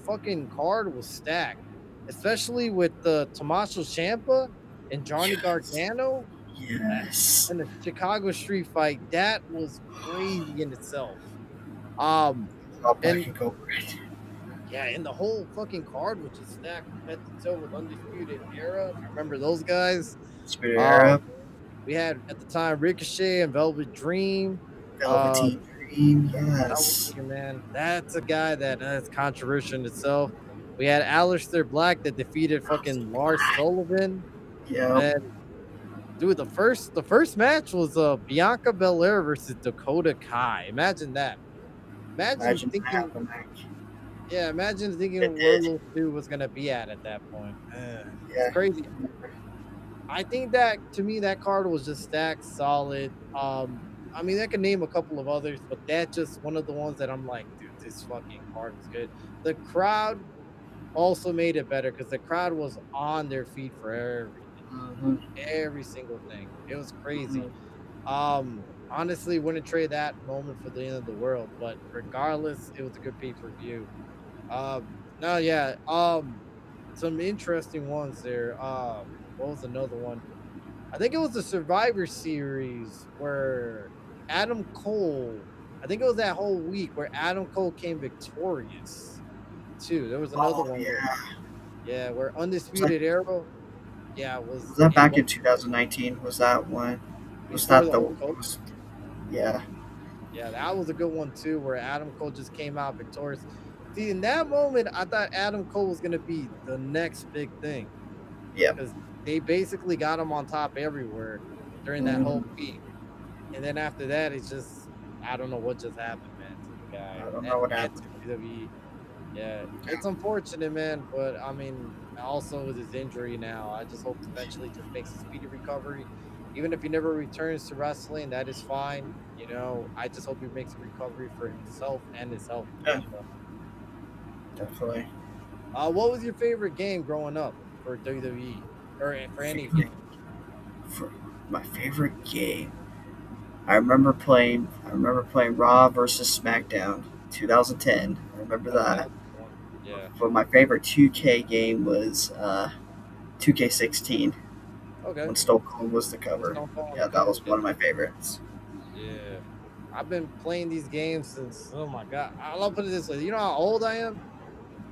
fucking card was stacked, especially with the Tommaso Ciampa. and Johnny Yes. Gargano Yes. and the Chicago Street Fight, that was crazy in itself. Um, All black and and gold red. yeah, and the whole fucking card was just stacked from head to toe with Undisputed Era. I remember those guys. Spirit Um, Era. we had at the time Ricochet and Velvet Dream. Uh, Velveteen Dream. I was Yes. thinking, man, that's a guy that's controversial in itself. We had Aleister Black that defeated Alistair fucking Lars Black. Sullivan. Yep. And dude, the first match was Bianca Belair versus Dakota Kai. Imagine that. Imagine Imagine that thinking, happening. yeah, imagine It thinking where did. those two was gonna be at that point. It's Yeah. crazy. I think that to me that card was just stacked solid. I mean, I could name a couple of others, but that's just one of the ones that I'm like, dude, this fucking card was good. The crowd also made it better because the crowd was on their feet for everything, Mm-hmm. every single thing. It was crazy. Mm-hmm. Honestly, wouldn't trade that moment for the end of the world, but regardless, it was a good pay per view. No, yeah. Some interesting ones there. What was another one? I think it was the Survivor Series where Adam Cole. I think it was that whole week where Adam Cole came victorious too. There was another Oh one where, yeah. yeah, where Was that Undisputed Era, yeah, was was that it back was in 2019? Was that one? Was before that the the whole COVID. was yeah. Yeah, that was a good one too, where Adam Cole just came out victorious. See, in that moment, I thought Adam Cole was gonna be the next big thing Yep. because they basically got him on top everywhere during that whole Mm-hmm. week. And then after that, it's just I don't know what just happened, man, to the guy I don't know at what at happened. WWE. Yeah, it's unfortunate, man, but I mean, also with his injury now, I just hope eventually just makes a speedy recovery. Even if he never returns to wrestling, that is fine. I just hope he makes a recovery for himself and his health Yeah, as well. definitely. What was your favorite game growing up for WWE or for any Favorite game? for my favorite game. I remember playing Raw versus SmackDown 2010. I remember Okay, that. that's a good one. Yeah. But my favorite 2K game was 2K16 Okay. when Stone Cold was the With cover. Stone Cold on the Yeah, that cover. was Yeah. one of my favorites. Yeah. I've been playing these games since oh my god. I'll put it this way. You know how old I am?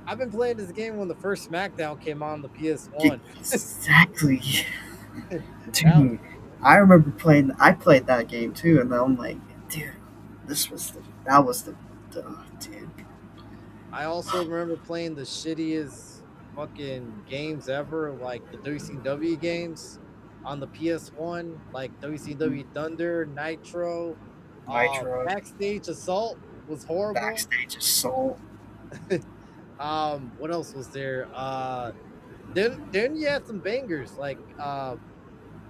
I've been playing this game when the first SmackDown came on the PS1. Exactly. That Dude, I remember playing. I played that game too, and I'm like, dude, that was the dude. I also remember playing the shittiest fucking games ever, like the WCW games on the PS1, like WCW Thunder, Nitro, Nitro, Backstage Assault was horrible. Backstage Assault. What else was there? Then you had some bangers like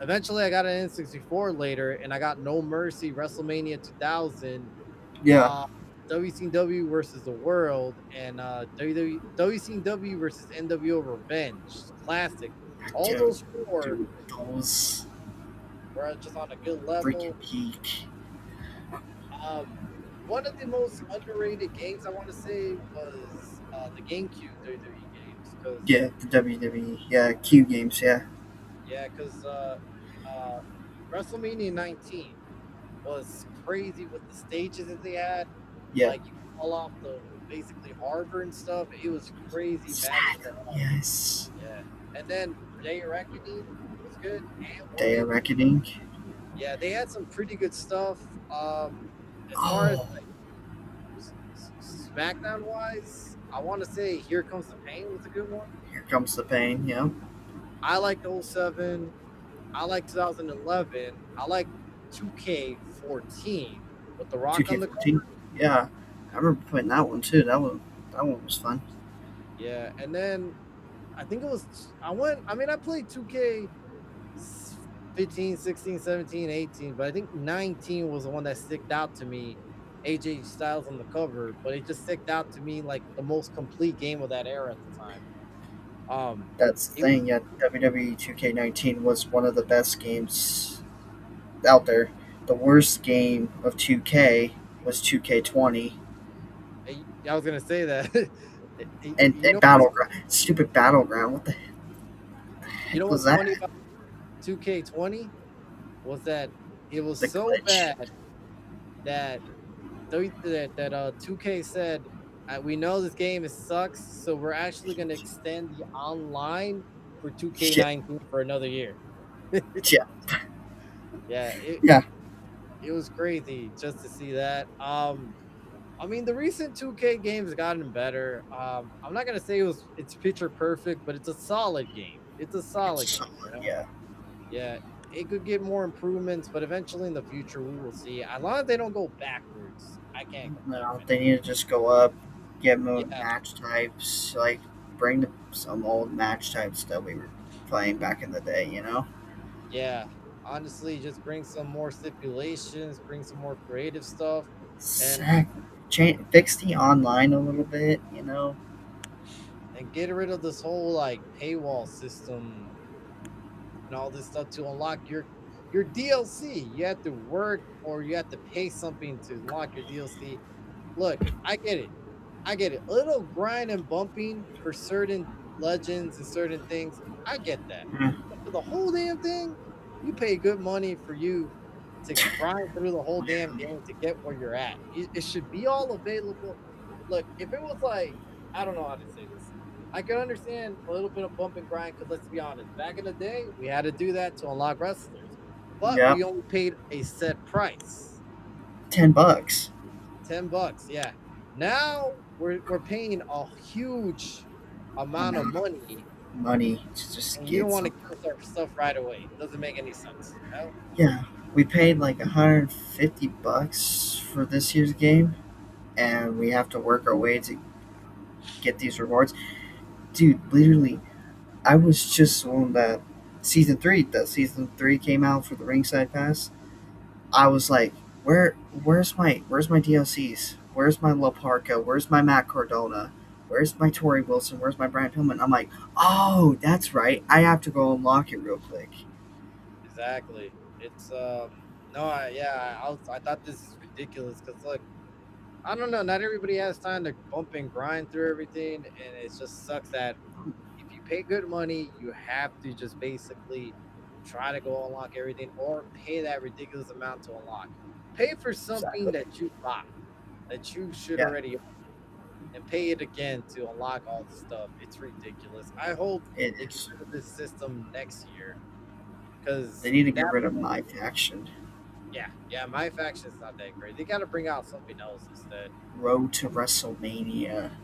eventually I got an N64 later and I got No Mercy WrestleMania 2000, Yeah, uh WCW versus the World and WCW versus NWO Revenge Classic. All dude, those four dude, those were just on a good freaking level. peak. Um one of the most underrated games I want to say was the GameCube WWE games because Yeah, the WWE. Yeah, Q games. Yeah, yeah, because uh, WrestleMania 19 was crazy with the stages that they had. yeah. Like you fall off the basically harbor and stuff. It was crazy madness Exactly. at all. Yes. Yeah, and then Day of Reckoning was good and Day of Woman. Reckoning. Yeah, they had some pretty good stuff. As far as Oh, like SmackDown wise, I want to say Here Comes the Pain was a good one. here comes the pain. Yeah, I liked '07. I like 2011. I like 2K14 with The Rock on the 2K14. cover. Yeah, I remember playing that one too. That one was fun. Yeah, and then I think it was I mean I played 2K 15, 16, 17, 18, but I think 19 was the one that sticked out to me. AJ Styles on the cover, but it just sticked out to me like the most complete game of that era at the time. Um That's the it was thing. Yeah, WWE 2K19 was one of the best games out there. The worst game of 2K was 2K20, I was gonna say that. and, You and know what's Battleground. Stupid Battleground. What the you know heck was what's funny that? about 2K20 was that it was The so glitch. bad that 2K said, "We know this game is sucks, so we're actually going to extend the online for Yeah, 2K19 for another year." yeah, Yeah, yeah. it was crazy just to see that. I mean, the recent 2K games gotten better. I'm not gonna say it's picture perfect, but it's a solid game. It's a It's solid game, solid. Yeah. Yeah, it could get more improvements, but eventually in the future we will see. As long as they don't go backwards, I can't complain No, from they anything. need to just go up, get more Yeah, match types, like bring some old match types that we were playing back in the day. yeah. Honestly, just bring some more stipulations, bring some more creative stuff, and Exactly. Fix the online a little bit. get rid of this whole like paywall system and all this stuff to unlock your DLC. You have to work or you have to pay something to unlock your DLC. Look, I get it. I get it. A little grind and bumping for certain legends and certain things. I get that. Mm, But for the whole damn thing, you pay good money for you to grind through the whole damn game to get where you're at. It should be all available. Look, if it was like, I don't know how to say this. I can understand a little bit of bump and grind because let's be honest, back in the day, we had to do that to unlock wrestlers, but yep. we only paid a set price. $10. $10, yeah. Now we're paying a huge amount of Amount of money, money to just and you don't get want to something. give us our stuff right away. Doesn't make any sense, Yeah, we paid like $150 for this year's game, and we have to work our way to get these rewards. Dude, literally, I was just on that season 3 came out for the ringside pass. I was like, where's my DLCs? Where's my La Parka? Where's my Matt Cardona? Where's my Tori Wilson? Where's my Brian Pillman? I'm like, oh, that's right. I have to go unlock it real quick. exactly. It's no, I thought this is ridiculous because look, I don't know, not everybody has time to bump and grind through everything, and it just sucks that if you pay good money, you have to just basically try to go unlock everything or pay that ridiculous amount to unlock. Pay for something Exactly. that you bought that you should Yeah, already own and pay it again to unlock all the stuff. It's ridiculous. I hope it they get is. rid of this system next year They because need to get that rid of my faction. yeah, my faction's not that great. They got to bring out something else instead. Road to WrestleMania,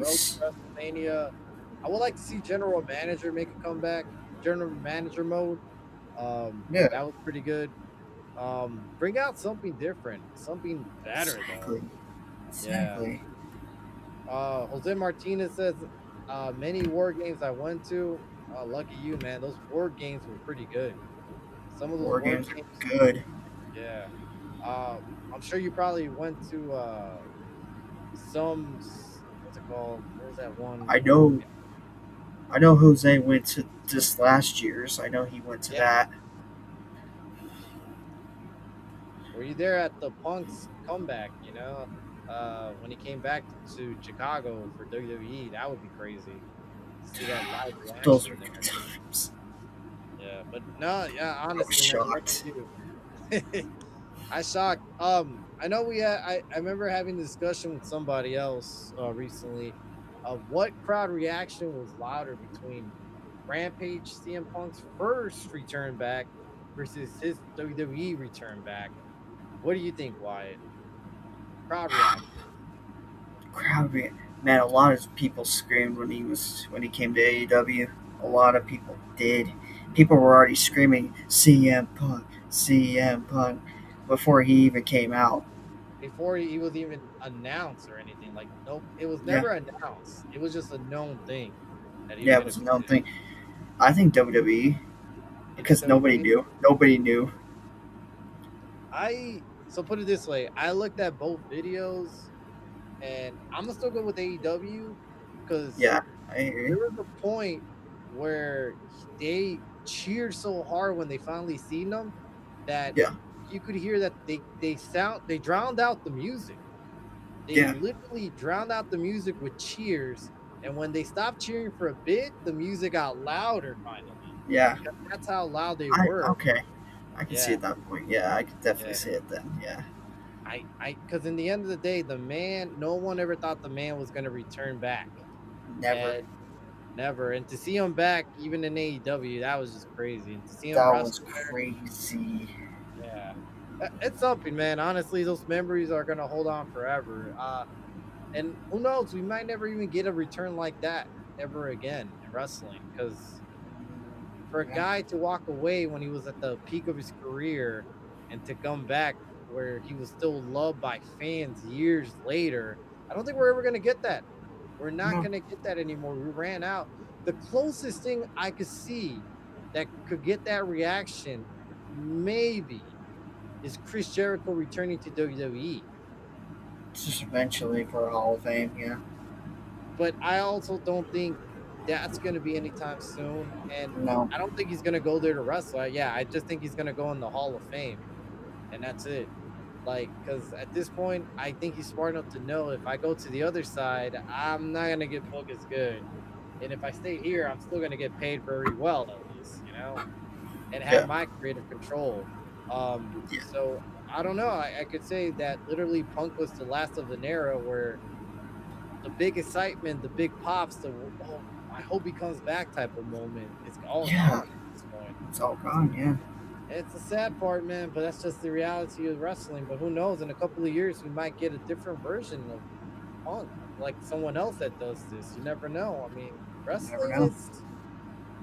Road to please. WrestleMania. I would like to see General Manager make a comeback. General Manager mode. Yeah, That was pretty good. Bring out something different, something better though. exactly. Yeah. Exactly. Jose Martinez says, many war games I went to. Lucky you, man. Those war games were pretty good. Some of those War war games are games, good. yeah. Uh, I'm sure you probably went to what's it called? What was that one I war know. game? I know Jose went to this last year's. I know he went to Yeah. that. Were you there at the Punk's comeback? When he came back to Chicago for WWE, that would be crazy to see that live Those were reaction good there. times. Yeah, but no, yeah, I was honestly, man, lucky shocked. you. I shocked. I know I remember having a discussion with somebody else recently of what crowd reaction was louder between Rampage CM Punk's first return back versus his WWE return back. What do you think, Wyatt? Crowd reaction. Man, a lot of people screamed when he came to AEW. A lot of people did. People were already screaming CM Punk, CM Punk before he even came out. Before he was even announced or anything. Like, nope, it was Yeah, never announced. It was just a known thing that he was yeah, it gonna was a be known there. thing. I think WWE You think because nobody WWE? knew. Nobody knew. I so put it this way, I looked at both videos and I'm gonna still go with AEW because Yeah, I there agree. was a point where they cheered so hard when they finally seen them that Yeah, you could hear that they drowned out the music. They yeah, literally drowned out the music with cheers, and when they stopped cheering for a bit, the music got louder finally. Yeah. because that's how loud they I were. okay. I can see Yeah, at that point. Yeah, I could definitely yeah. see it then. Yeah. Because in the end of the day, the man, no one ever thought the man was gonna return back, Never. and never. And to see him back, even in AEW, that was just crazy. And to see him That wrestle was there, crazy. yeah, it's something, man. Honestly, those memories are gonna hold on forever. And who knows, we might never even get a return like that ever again in wrestling. Because for a Yeah. guy to walk away when he was at the peak of his career and to come back where he was still loved by fans years later, I don't think we're ever gonna get that. We're not No. gonna get that anymore. We ran out. The closest thing I could see that could get that reaction, maybe, is Chris Jericho returning to WWE. Just eventually for a Hall of Fame. Yeah. But I also don't think that's gonna be anytime soon. And No. I don't think he's gonna go there to wrestle. Yeah, I just think he's gonna go in the Hall of Fame, and that's it. Like, because at this point, I think he's smart enough to know if I go to the other side, I'm not gonna get booked as good. And if I stay here, I'm still gonna get paid very well at least, and have Yeah. my creative control. Yeah. So I don't know. I could say that literally Punk was the last of an era where the big excitement, the big pops, oh, I hope he comes back type of moment is all gone Yeah. at this point. It's all gone. Yeah. It's the sad part, man, but that's just the reality of wrestling. But who knows? In a couple of years, we might get a different version of Punk, like someone else that does this. You never know. I mean, You never wrestling know. is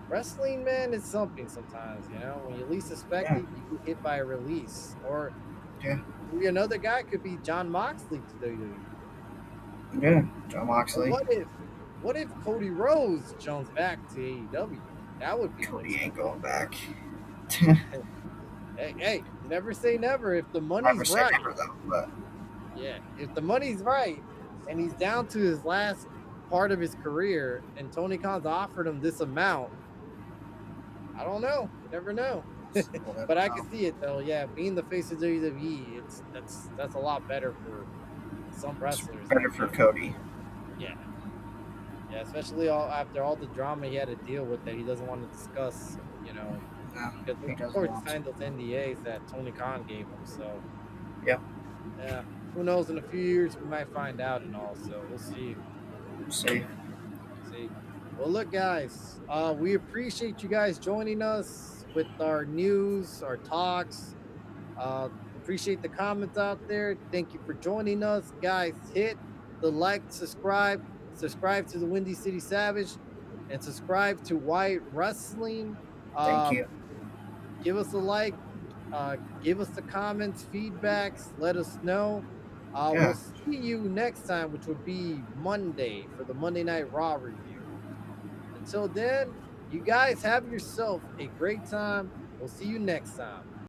wrestling, man, is something sometimes. When you least suspect Yeah. it, you get hit by a release, or Yeah. maybe another guy could be John Moxley to WWE. Yeah. John Or Moxley. what if Cody Rhodes jumps back to AEW? That would be an Cody ain't exciting. going back. Hey, never say never. If the Never money's say right, never though. But yeah, if the money's right, and he's down to his last part of his career, and Tony Khan's offered him this amount, I don't know. You never know. we'll never But I can know. see it though. Yeah, being the face of WWE, that's a lot better for some It's wrestlers, I better for think. Cody. Yeah, yeah, especially all after all the drama he had to deal with that he doesn't want to discuss. No, Because he of doesn't course he want to. signed those NDAs that Tony Khan gave him. So Yeah. yeah, who knows? In a few years we might find out and all. So we'll see. We'll see. See. Well, look, guys, we appreciate you guys joining us with our news, our talks. Appreciate the comments out there. Thank you for joining us, guys. Hit the like, subscribe to the Windy City Savage, and subscribe to White Wrestling. Thank you. Um, give us a like, give us the comments, feedbacks, let us know. We'll Yeah. see you next time, which would be Monday for the Monday Night Raw review. Until then, you guys have yourself a great time. We'll see you next time.